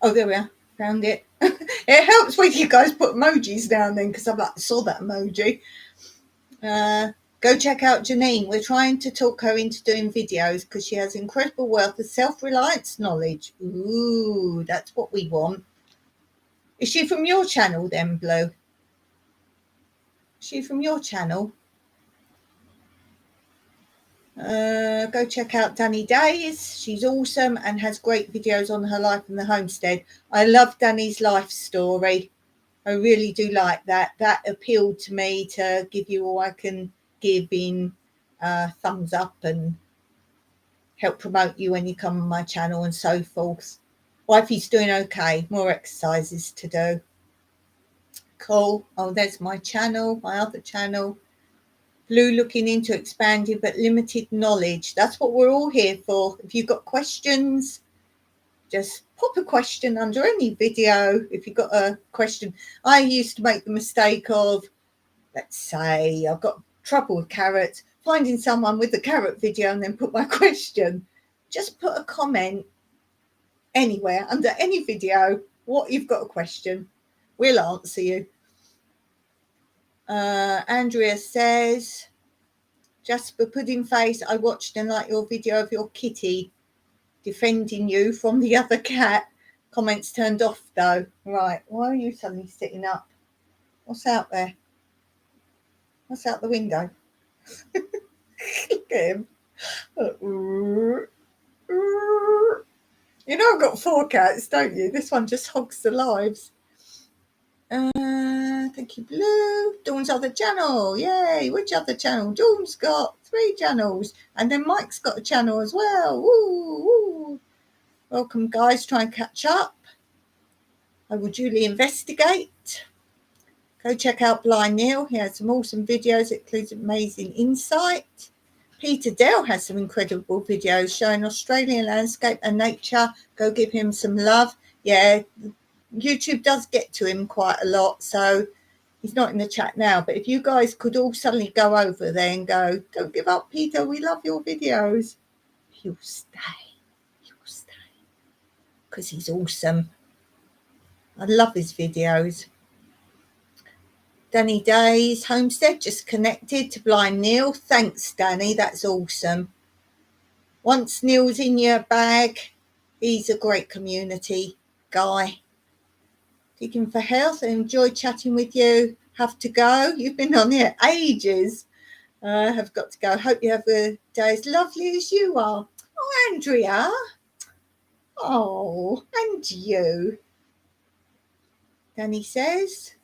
Oh, there we are. Found it. It helps when you guys put emojis down then, because I'm like, I saw that emoji. Go check out Janine. We're trying to talk her into doing videos because she has incredible wealth of self-reliance knowledge. Ooh, that's what we want. Is she from your channel then, Blue? Is she from your channel? Go check out Danny Days. She's awesome and has great videos on her life and the homestead. I love Danny's life story. I really do like that. That appealed to me to give you all I can give in thumbs up and help promote you when you come on my channel and so forth. Wifey's doing okay. More exercises to do. Cool. Oh, there's my channel, my other channel. Blue looking into expanding but limited knowledge. That's what we're all here for. If you've got questions, just pop a question under any video. If you've got a question, I used to make the mistake of, let's say I've got trouble with carrots, finding someone with the carrot video and then put my question. Just put a comment anywhere under any video what you've got a question. We'll answer you. Andrea says, Jasper Pudding Face, I watched and liked your video of your kitty defending you from the other cat. Comments turned off though. Right, why are you suddenly sitting up? What's out there? What's out the window? Look at him. You know I've got 4 cats, don't you? This one just hogs the lives. Thank you, Blue. Dawn's other channel. Yay. Which other channel? Dawn's got 3 channels. And then Mike's got a channel as well. Woo, woo. Welcome, guys. Try and catch up. I will duly investigate. Go check out Blind Neil. He has some awesome videos. It includes amazing insight. Peter Dell has some incredible videos showing Australian landscape and nature. Go give him some love. Yeah, YouTube does get to him quite a lot, so he's not in the chat now. But if you guys could all suddenly go over there and go, don't give up, Peter, we love your videos. He'll stay. He'll stay. Because he's awesome. I love his videos. Danny Days Homestead just connected to Blind Neil. Thanks, Danny. That's awesome. Once Neil's in your bag, he's a great community guy. Digging for health. I enjoyed chatting with you. Have to go. You've been on here ages. Have got to go. Hope you have a day as lovely as you are. Oh, Andrea. Oh, and you. Danny says,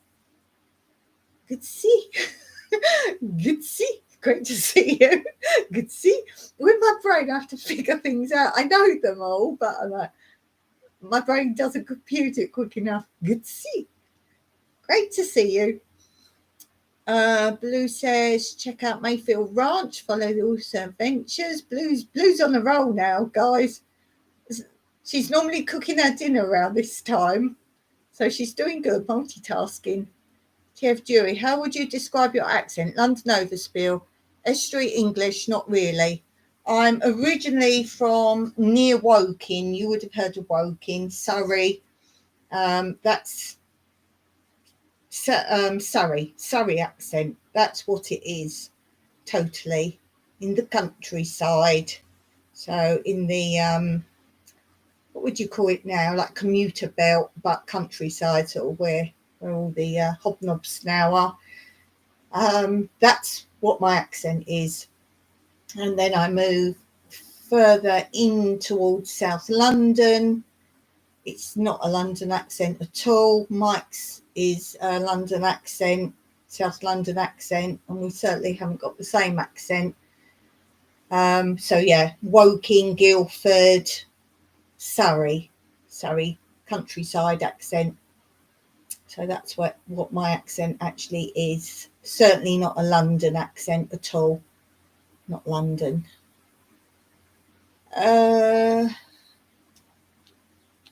good to see. Good to see. Great to see you. Good to see. With my brain, I have to figure things out. I know them all, but I'm like, my brain doesn't compute it quick enough. Good to see. Great to see you. Blue says, check out Mayfield Ranch. Follow the awesome adventures. Blue's on the roll now, guys. She's normally cooking her dinner around this time. So she's doing good, multitasking. TF Jury, how would you describe your accent? London overspiel. Estuary English, not really. I'm originally from near Woking. You would have heard of Woking, Surrey. That's Surrey accent. That's what it is, totally. In the countryside. So in the, what would you call it now? Like commuter belt, but countryside, sort of where all the hobnobs now are. That's what my accent is. And then I move further in towards South London. It's not a London accent at all. Mike's is a London accent, South London accent, and we certainly haven't got the same accent. So yeah, Woking, Guildford, Surrey countryside accent. So that's what my accent actually is. Certainly not a London accent at all. Not London.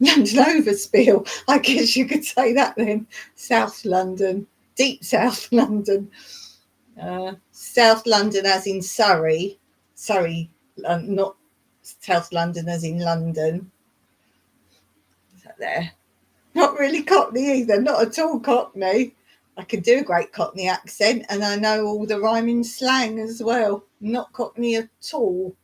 London overspill. I guess you could say that then. South London, deep South London. South London as in Surrey. Surrey, not South London as in London. Is that there? Not really Cockney either, not at all Cockney. I can do a great Cockney accent and I know all the rhyming slang as well. Not Cockney at all.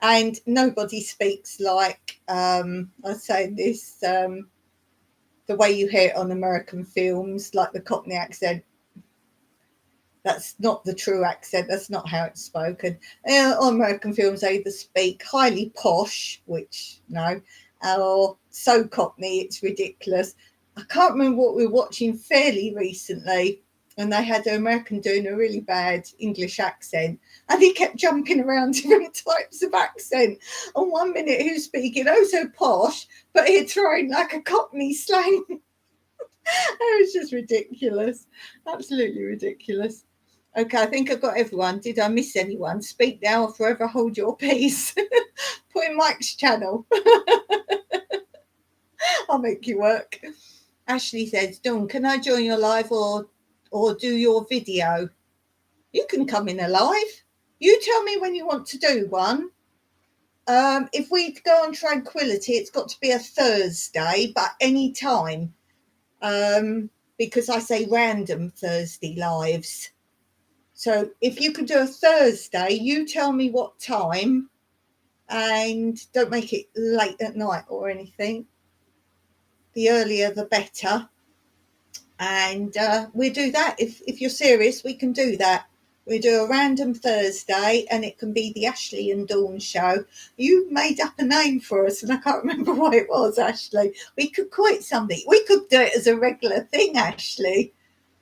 And nobody speaks like, I say this, the way you hear it on American films, like the Cockney accent. That's not the true accent. That's not how it's spoken. On American films, they either speak highly posh, which, no, or so Cockney, it's ridiculous. I can't remember what we were watching fairly recently, and they had an American doing a really bad English accent, and he kept jumping around different types of accent. And 1 minute he was speaking oh so posh, but he'd throw in like a Cockney slang. It was just ridiculous. Absolutely ridiculous. Okay, I think I've got everyone. Did I miss anyone? Speak now or forever hold your peace. Put in Mike's channel. I'll make you work. Ashley says, Dawn, can I join your live or do your video? You can come in a live. You tell me when you want to do one. If we go on Tranquility, it's got to be a Thursday, but any time. Because I say random Thursday lives. So if you can do a Thursday, you tell me what time and don't make it late at night or anything. The earlier, the better. And we'll do that. If you're serious, we can do that. We do a random Thursday and it can be the Ashley and Dawn show. You made up a name for us and I can't remember what it was, Ashley. We could call it something. We could do it as a regular thing, Ashley.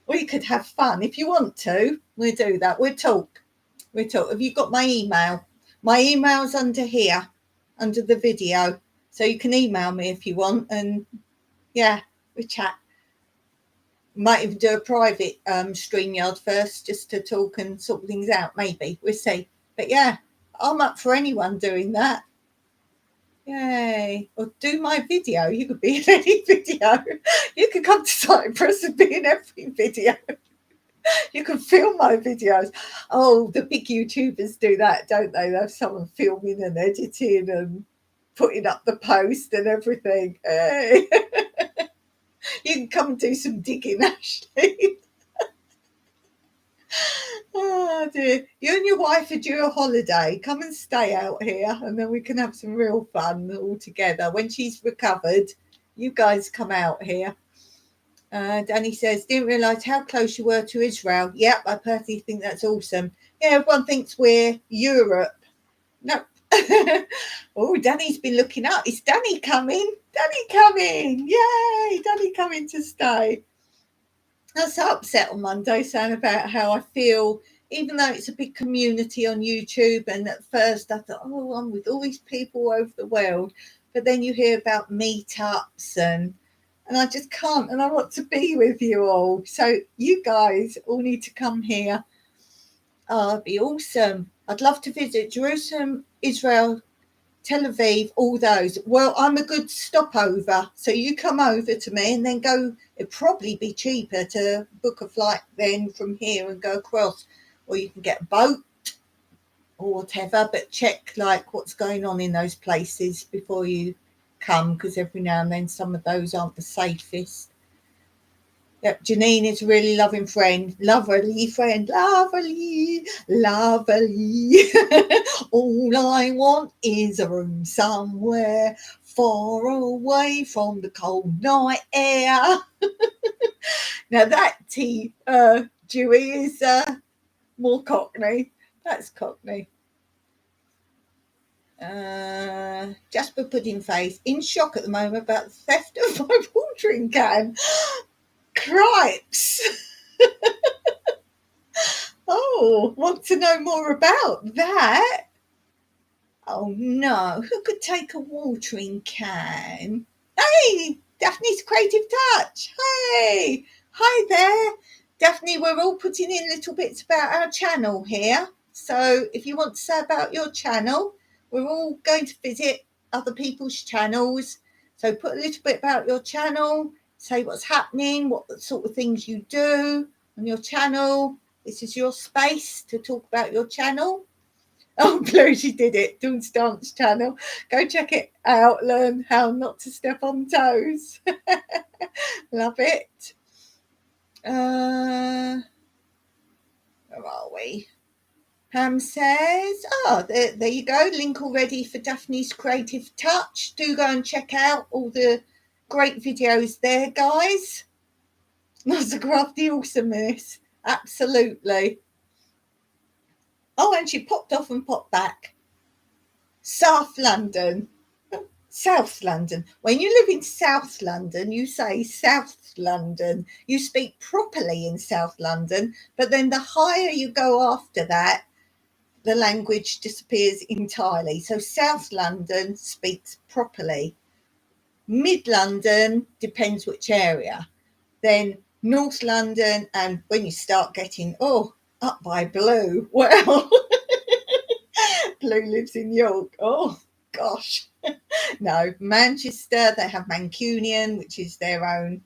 We could have fun. If you want to, we'll do that. We'll talk. Have you got my email? My email's under here, under the video. So you can email me if you want. And yeah, we chat. Might even do a private StreamYard first just to talk and sort things out. Maybe. We'll see. But yeah, I'm up for anyone doing that. Yay. Or do my video. You could be in any video. You could come to Cyprus and be in every video. You can film my videos. Oh, the big YouTubers do that, don't they? They have someone filming and editing and putting up the post and everything. Hey. You can come and do some digging, Ashley. Oh, dear. You and your wife are due a holiday. Come and stay out here and then we can have some real fun all together. When she's recovered, you guys come out here. Danny says, didn't realise how close you were to Israel. Yep, I personally think that's awesome. Yeah, everyone thinks we're Europe. No. Oh, Danny's been looking up. Is Danny coming? Danny coming. Yay, Danny coming to stay. I was so upset on Monday saying about how I feel, even though it's a big community on YouTube. And at first I thought, oh, I'm with all these people all over the world. But then you hear about meetups and I just can't, and I want to be with you all. So you guys all need to come here. Oh, it'd be awesome. I'd love to visit Jerusalem, Israel, Tel Aviv, all those. Well, I'm a good stopover. So you come over to me and then go. It'd probably be cheaper to book a flight then from here and go across. Or you can get a boat or whatever, but check like what's going on in those places before you come, because every now and then some of those aren't the safest. Yep, Janine is a really loving friend. Lovely friend. Lovely. All I want is a room somewhere far away from the cold night air. Now that Dewey is more Cockney. That's Cockney. Jasper Pudding Face in shock at the moment about the theft of my watering can. Cripes. Oh, want to know more about that? Oh no, who could take a watering can? Hey, Daphne's Creative Touch. Hey, hi there. Daphne, we're all putting in little bits about our channel here. So if you want to say about your channel, we're all going to visit other people's channels. So put a little bit about your channel, say what's happening, what sort of things you do on your channel. This is your space to talk about your channel. Oh, Blue, she did it. Dawn's Dance channel. Go check it out. Learn how not to step on toes. Love it. Where are we? Pam says, there you go. Link already for Daphne's Creative Touch. Do go and check out all the great videos there, guys. Lots of crafty awesomeness. Absolutely. Oh, and she popped off and popped back. South London. South London. When you live in South London, you say South London. You speak properly in South London, but then the higher you go after that, the language disappears entirely. So South London speaks properly. Mid London depends which area. Then North London, and when you start getting, up by Blue, well, Blue lives in York. Oh, gosh. No, Manchester, they have Mancunian, which is their own.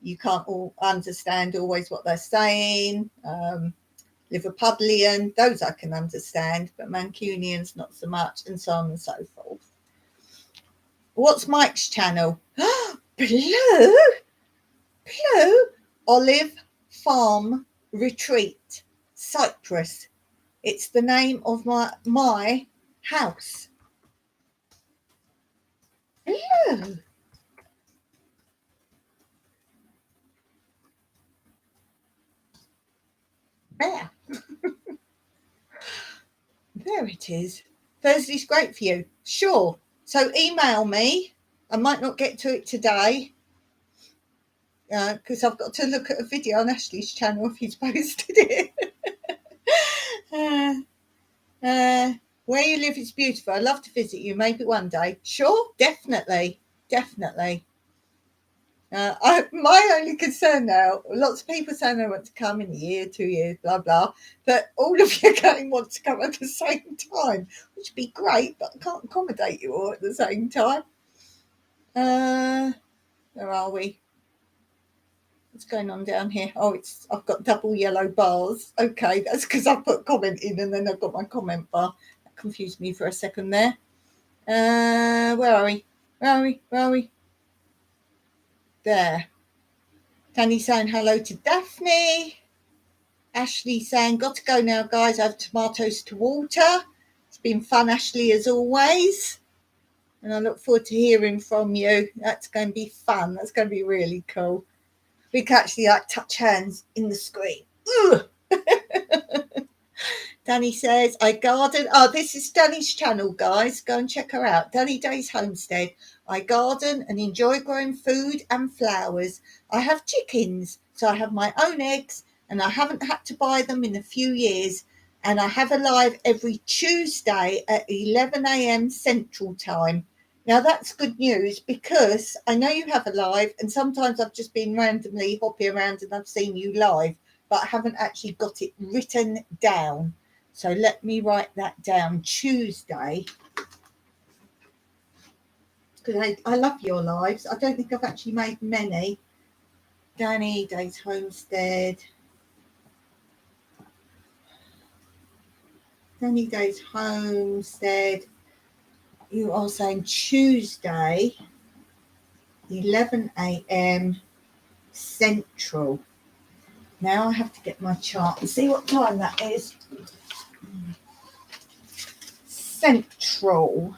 You can't all understand always what they're saying. Liverpudlian, those I can understand, but Mancunians not so much, and so on and so forth. What's Mike's channel? Blue Olive Farm Retreat, Cyprus. It's the name of my house. Blue. There. There it is. Thursday's great for you. Sure. So email me. I might not get to it today because I've got to look at a video on Ashley's channel if he's posted it. Where you live is beautiful. I'd love to visit you maybe one day. Sure, definitely. My only concern now, lots of people saying they want to come in a year, 2 years, blah, blah, but all of you going want to come at the same time, which would be great, but I can't accommodate you all at the same time. Where are we? What's going on down here? I've got double yellow bars. Okay, that's because I put comment in and then I've got my comment bar. That confused me for a second there. Where are we? There. Danny saying hello to Daphne. Ashley saying, got to go now, guys. I have tomatoes to water. It's been fun, Ashley, as always. And I look forward to hearing from you. That's going to be fun. That's going to be really cool. We can actually touch hands in the screen. Danny says, I garden. This is Danny's channel, guys. Go and check her out. Danny Day's Homestead. I garden and enjoy growing food and flowers. I have chickens, so I have my own eggs, and I haven't had to buy them in a few years. And I have a live every Tuesday at 11 a.m. Central Time. Now, that's good news because I know you have a live, and sometimes I've just been randomly hopping around and I've seen you live, but I haven't actually got it written down. So let me write that down. Tuesday. Because I love your lives. I don't think I've actually made many. Danny Day's Homestead. Danny Day's Homestead. You are saying Tuesday, 11 a.m. Central. Now I have to get my chart and see what time that is. Central.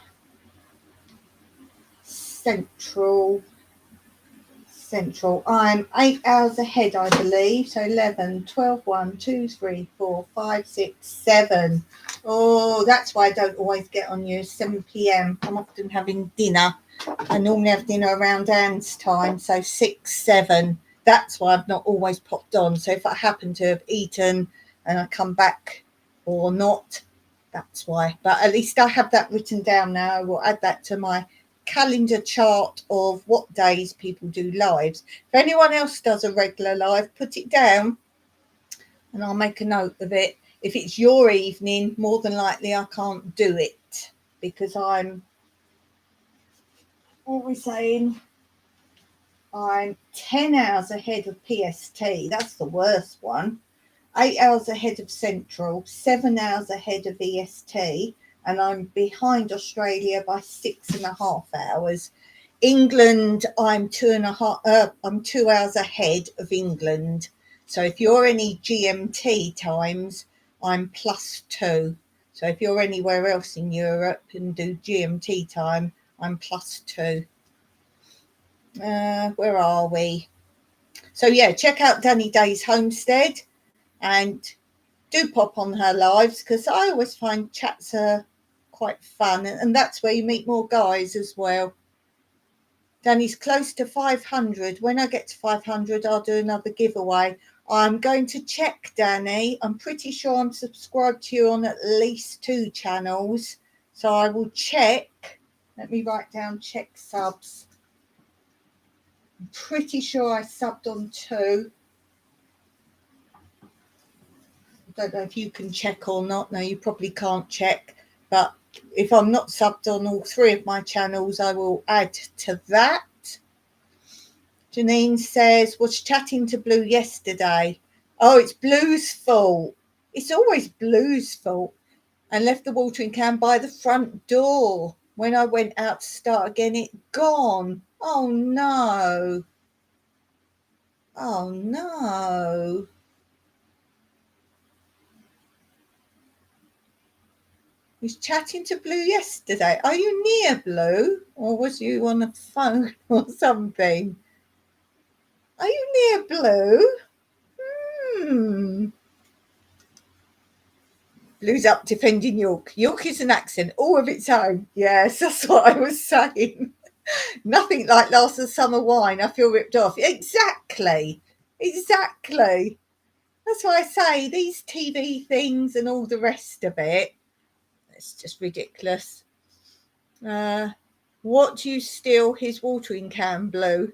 I'm 8 hours ahead, I believe. So 11, 12, 1, 2, 3, 4, 5, 6, 7. Oh, that's why I don't always get on you. 7 p.m. I'm often having dinner. I normally have dinner around Anne's time. So 6, 7. That's why I've not always popped on. So if I happen to have eaten and I come back or not, that's why. But at least I have that written down now. I will add that to my calendar chart of what days people do lives. If anyone else does a regular live, put it down and I'll make a note of it. If it's your evening, more than likely I can't do it because I'm What are we saying? I'm 10 hours ahead of PST. That's the worst one. 8 hours ahead of Central, 7 hours ahead of EST, and I'm behind Australia by 6.5 hours. England, I'm 2.5. I'm 2 hours ahead of England. So if you're any GMT times, I'm +2. So if you're anywhere else in Europe and do GMT time, I'm +2. Where are we? So yeah, check out Danny Day's Homestead and do pop on her lives, because I always find chats are quite fun, and that's where you meet more guys as well. Danny's close to 500. When I get to 500, I'll do another giveaway. I'm going to check, Danny. I'm pretty sure I'm subscribed to you on at least 2 channels. So I will check. Let me write down check subs. I'm pretty sure I subbed on 2. I don't know if you can check or not. No, you probably can't check. But if I'm not subbed on all 3 of my channels, I will add to that. Janine says, was chatting to Blue yesterday. Oh, it's Blue's fault. It's always Blue's fault. And left the watering can by the front door. When I went out to start again, it gone. Oh, no. Oh, no. Was chatting to Blue yesterday. Are you near Blue? Or was you on a phone or something? Are you near Blue? Blue's up defending York. York is an accent all of its own. Yes, that's what I was saying. Nothing like last of summer wine. I feel ripped off. Exactly. Exactly. That's why I say these TV things and all the rest of it, it's just ridiculous. What do you steal his watering can, Blue?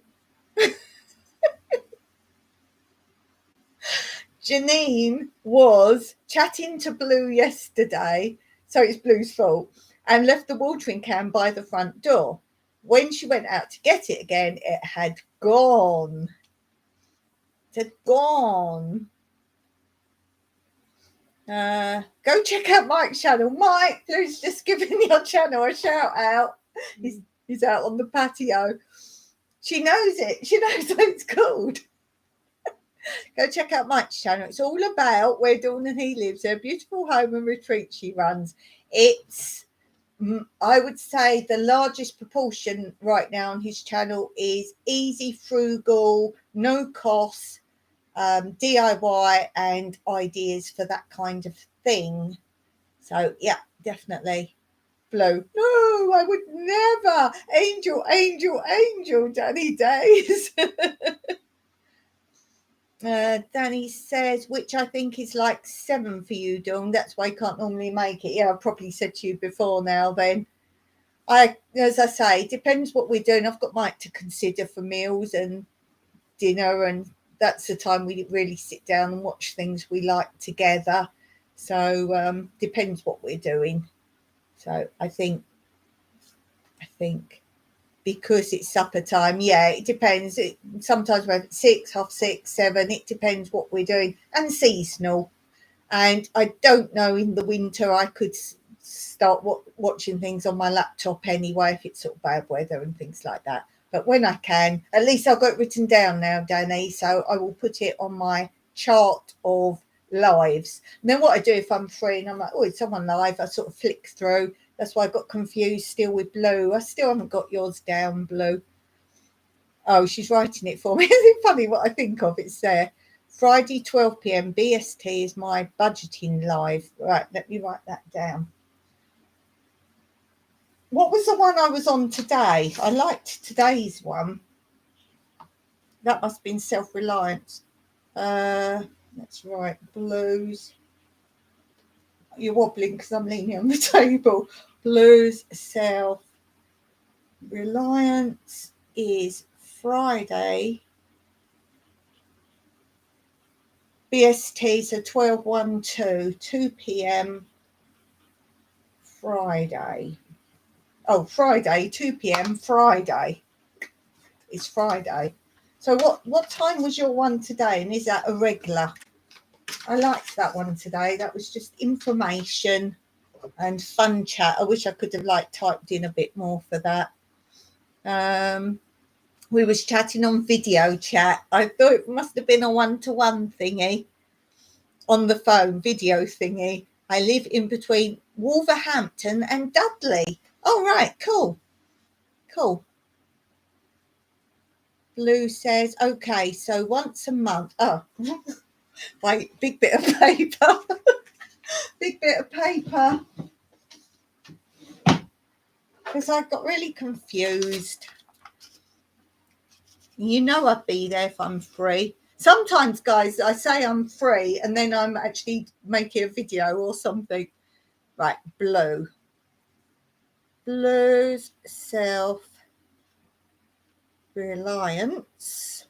Janine was chatting to Blue yesterday, so it's Blue's fault, and left the watering can by the front door. When she went out to get it again, it had gone. It had gone. Go check out Mike's channel. Mike, Blue's just giving your channel a shout out. He's out on the patio. She knows it. She knows what it's called. Go check out Mike's channel. It's all about where Dawn and he lives, her beautiful home and retreat she runs. It's, I would say, the largest proportion right now on his channel is easy, frugal, no cost, DIY and ideas for that kind of thing. So yeah, definitely. Blue. No, I would never. Angel, angel, angel, Danny Days. Danny says, which I think is like 7 for you, Dawn. That's why I can't normally make it. Yeah, I've probably said to you before now then. As I say, depends what we're doing. I've got Mike to consider for meals and dinner, and that's the time we really sit down and watch things we like together. So depends what we're doing. So I think because it's supper time, yeah, it depends. Sometimes we're at 6, 6:30, 7. It depends what we're doing, and seasonal. And I don't know, in the winter I could start watching things on my laptop anyway if it's sort of bad weather and things like that. But when I can, at least I've got it written down now, Danny, so I will put it on my chart of lives. And then what I do if I'm free and I'm like, oh, it's someone live, I sort of flick through. That's why I got confused still with Blue. I still haven't got yours down, Blue. Oh, she's writing it for me. Isn't it funny what I think of? It's there. Friday, 12 p.m. BST is my budgeting live. Right, let me write that down. What was the one I was on today? I liked today's one. That must have been Self-Reliance. That's right, Blues. You're wobbling because I'm leaning on the table. Blues Self-Reliance is Friday. BST, so 12/1/2, 2 p.m. Friday. Friday, 2 p.m. Friday. It's Friday. So what time was your one today? And is that a regular? I liked that one today. That was just information and fun chat. I wish I could have typed in a bit more for that. We was chatting on video chat. I thought it must have been a one-to-one thingy on the phone, video thingy. I live in between Wolverhampton and Dudley. Oh, right, cool. Blue says, okay, so once a month. Oh, wait, big bit of paper. Big bit of paper. Because I got really confused. You know I'd be there if I'm free. Sometimes, guys, I say I'm free and then I'm actually making a video or something. Right, Blue. Blue's self-reliance.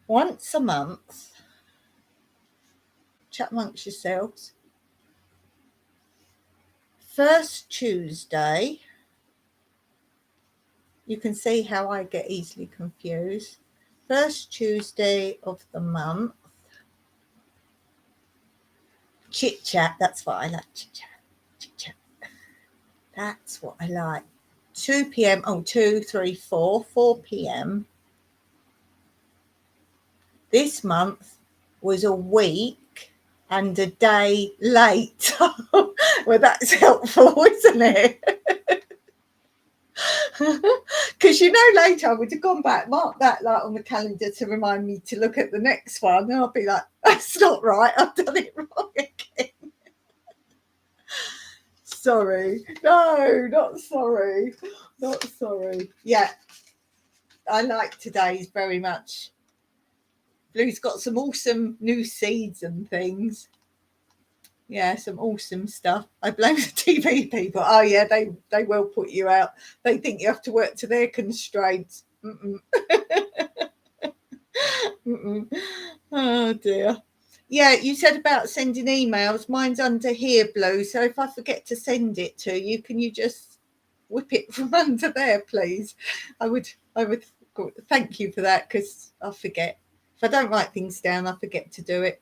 Once a month. Chat amongst yourselves. First Tuesday. You can see how I get easily confused. First Tuesday of the month. Chit chat. That's what I like. Chit chat. That's what I like. 2 p.m. 2, 3, 4 p.m. This month was a week and a day late. Well, that's helpful, isn't it? Because later I would have gone back, marked that on the calendar to remind me to look at the next one, and I'll be like, that's not right, I've done it wrong again. Sorry. No, not sorry. Yeah, I like today's very much. Blue's got some awesome new seeds and things. Yeah, some awesome stuff. I blame the TV people. Oh yeah, they will put you out. They think you have to work to their constraints. Oh dear. Yeah, you said about sending emails. Mine's under here, Blue. So if I forget to send it to you, can you just whip it from under there, please? I would thank you for that, because I forget. If I don't write things down, I forget to do it.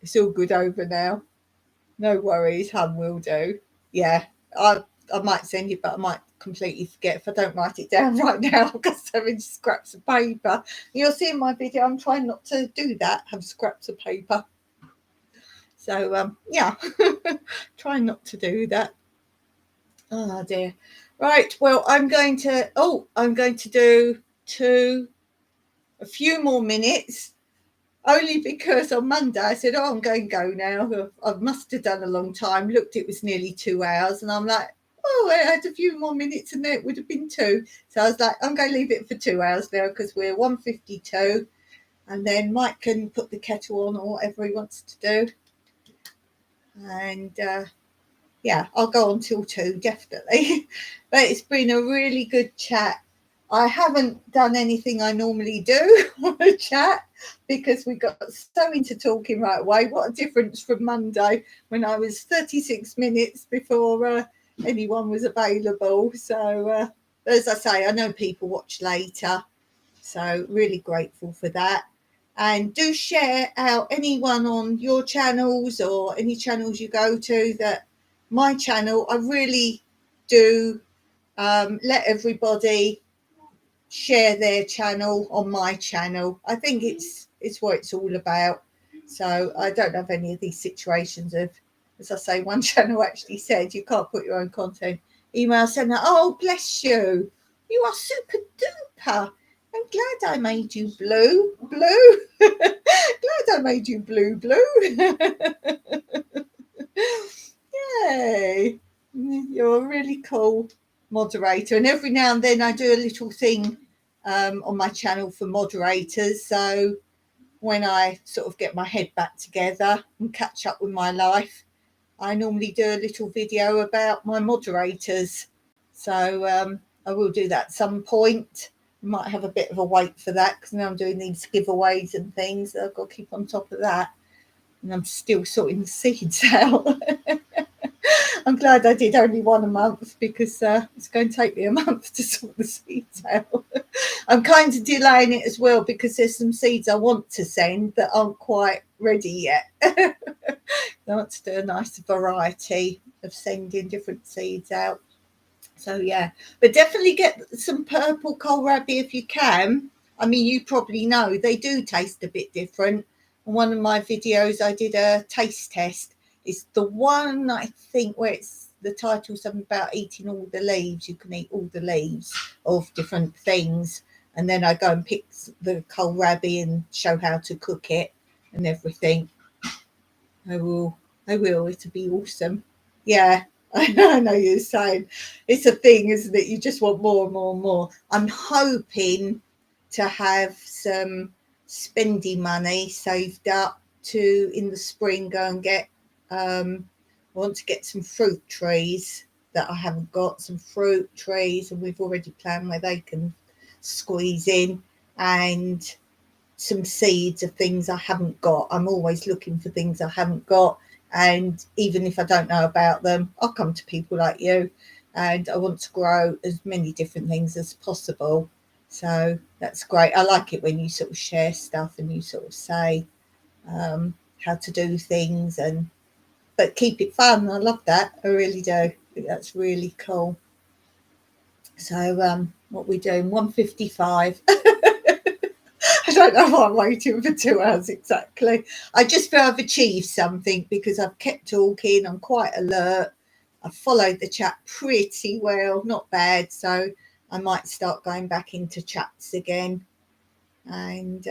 It's all good over now. No worries, hon, will do. Yeah, I might send you, but I might completely forget if I don't write it down right now, because I'm in scraps of paper. You'll see in my video, I'm trying not to do that, have scraps of paper. So, yeah, try not to do that. Oh, dear. Right, well, I'm going to do a few more minutes. Only because on Monday I said, I'm going to go now. I must have done a long time. Looked, it was nearly 2 hours. And I'm like, I had a few more minutes and then it would have been 2. So I was like, I'm going to leave it for 2 hours now, because we're 1:52. And then Mike can put the kettle on or whatever he wants to do. And, yeah, I'll go on till 2, definitely. But it's been a really good chat. I haven't done anything I normally do on a chat, because we got so into talking right away. What a difference from Monday, when I was 36 minutes before anyone was available. So, as I say, I know people watch later, so really grateful for that. And do share out anyone on your channels or any channels you go to that my channel. I really do let everybody share their channel on my channel. I think it's what it's all about. So I don't have any of these situations of, as I say, one channel actually said you can't put your own content. Email sender, oh bless you, you are super duper. I'm glad I made you blue. Glad I made you blue. Yay, you're a really cool moderator. And every now and then I do a little thing on my channel for moderators. So when I sort of get my head back together and catch up with my life, I normally do a little video about my moderators. So I will do that at some point. I might have a bit of a wait for that, because now I'm doing these giveaways and things. I've got to keep on top of that. And I'm still sorting the seeds out. I'm glad I did only one a month, because it's going to take me a month to sort the seeds out. I'm kind of delaying it as well, because there's some seeds I want to send that aren't quite ready yet. I want to do a nice variety of sending different seeds out. So yeah, but definitely get some purple kohlrabi if you can. I mean, you probably know they do taste a bit different. On one of my videos, I did a taste test. It's the one, I think, where it's the title something about eating all the leaves. You can eat all the leaves of different things, and then I go and pick the kohlrabi and show how to cook it and everything. I will. It'll be awesome. Yeah, I know you're saying it's a thing, isn't it? You just want more and more and more. I'm hoping to have some spendy money saved up to, in the spring, go and get. I want to get some fruit trees that I haven't got. Some fruit trees, and we've already planned where they can squeeze in, and some seeds of things I haven't got. I'm always looking for things I haven't got. And even if I don't know about them, I'll come to people like you, and I want to grow as many different things as possible. So that's great. I like it when you sort of share stuff and you sort of say how to do things, but keep it fun. I love that. I really do. I think that's really cool. So what we doing? 1:55. I don't know why I'm waiting for 2 hours exactly. I just feel I've achieved something because I've kept talking. I'm quite alert. I've followed the chat pretty well, not bad. So I might start going back into chats again. And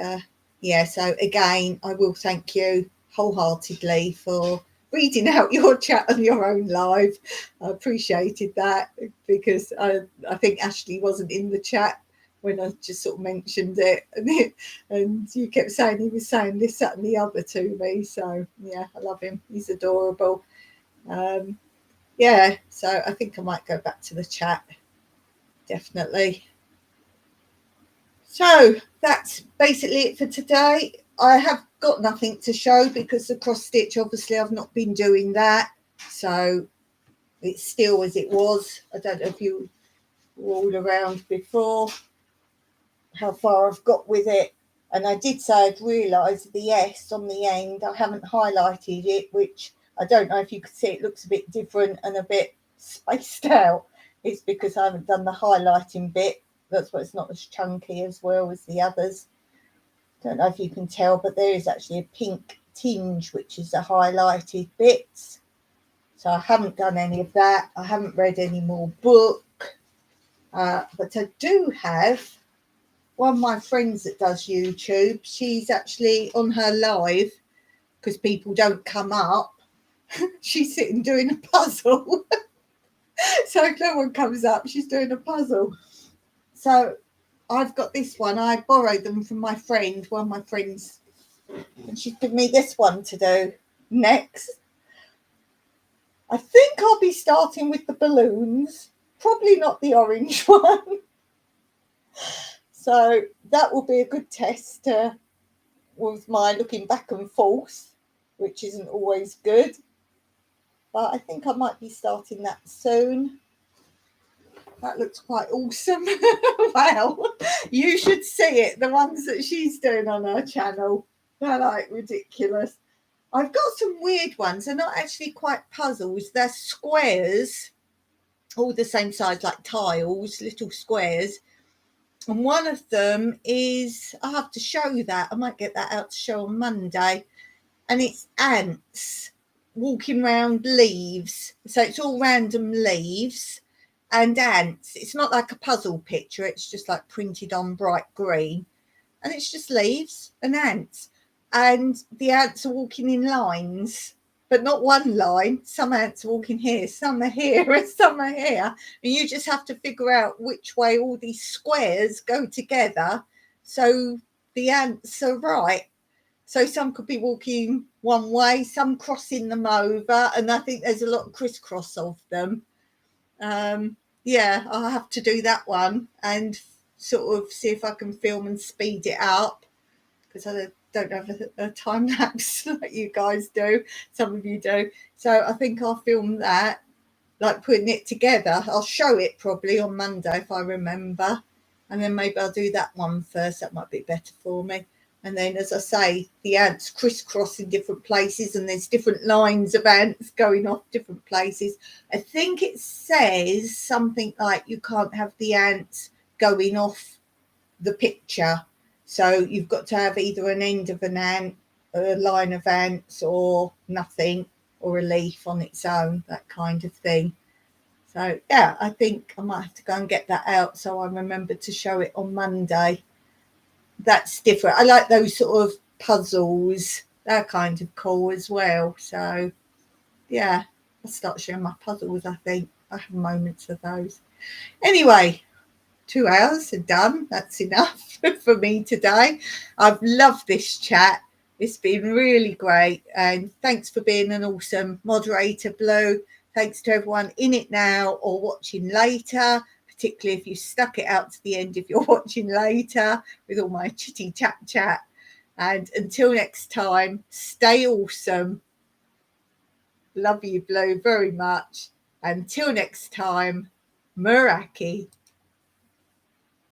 yeah, so again, I will thank you wholeheartedly for reading out your chat on your own live. I appreciated that, because I think Ashley wasn't in the chat when I just sort of mentioned it, and you kept saying he was saying this, that, and the other to me. So yeah, I love him. He's adorable. Yeah, so I think I might go back to the chat, definitely. So that's basically it for today. I have got nothing to show because the cross stitch, obviously I've not been doing that, so it's still as it was. I don't know if you were all around before, how far I've got with it. And I did say I'd realised the S on the end, I haven't highlighted it, which I don't know if you could see, it looks a bit different and a bit spaced out. It's because I haven't done the highlighting bit. That's why it's not as chunky as well as the others. Don't know if you can tell, but there is actually a pink tinge, which is the highlighted bits. So I haven't done any of that. I haven't read any more book. But I do have one of my friends that does YouTube. She's actually on her live, because people don't come up. She's sitting doing a puzzle. So no one comes up. She's doing a puzzle. So I've got this one. I borrowed them from my friend, one of my friends, and she's given me this one to do next. I think I'll be starting with the balloons, probably not the orange one. So that will be a good test with my looking back and forth, which isn't always good. But I think I might be starting that soon. That looks quite awesome. Wow, you should see it. The ones that she's doing on her channel, they're like ridiculous. I've got some weird ones. They're not actually quite puzzles. They're squares, all the same size, like tiles, little squares. And one of them is, I'll have to show you that. I might get that out to show on Monday. And it's ants walking around leaves. So it's all random leaves and ants. It's not like a puzzle picture. It's just like printed on bright green. And it's just leaves and ants. And the ants are walking in lines, but not one line. Some ants are walking here, some are here, and some are here. And you just have to figure out which way all these squares go together so the ants are right. So some could be walking one way, some crossing them over, and I think there's a lot of crisscross of them. Yeah, I'll have to do that one and sort of see if I can film and speed it up, because I don't have a time lapse like you guys do. Some of you do. So I think I'll film that like putting it together. I'll show it probably on Monday if I remember, and then maybe I'll do that one first. That might be better for me. And then, as I say, the ants crisscross in different places, and there's different lines of ants going off different places. I think it says something like you can't have the ants going off the picture. So you've got to have either an end of an ant, a line of ants, or nothing, or a leaf on its own, that kind of thing. So, yeah, I think I might have to go and get that out so I remember to show it on Monday. That's different. I like those sort of puzzles. They're kind of cool as well. So, yeah, I'll start showing my puzzles, I think. I have moments of those. Anyway, 2 hours are done. That's enough for me today. I've loved this chat. It's been really great. And thanks for being an awesome moderator, Blue. Thanks to everyone in it now or watching later, particularly if you stuck it out to the end if you're watching later with all my chitty chat. And until next time, stay awesome. Love you, Blue, very much. Until next time, Meraki.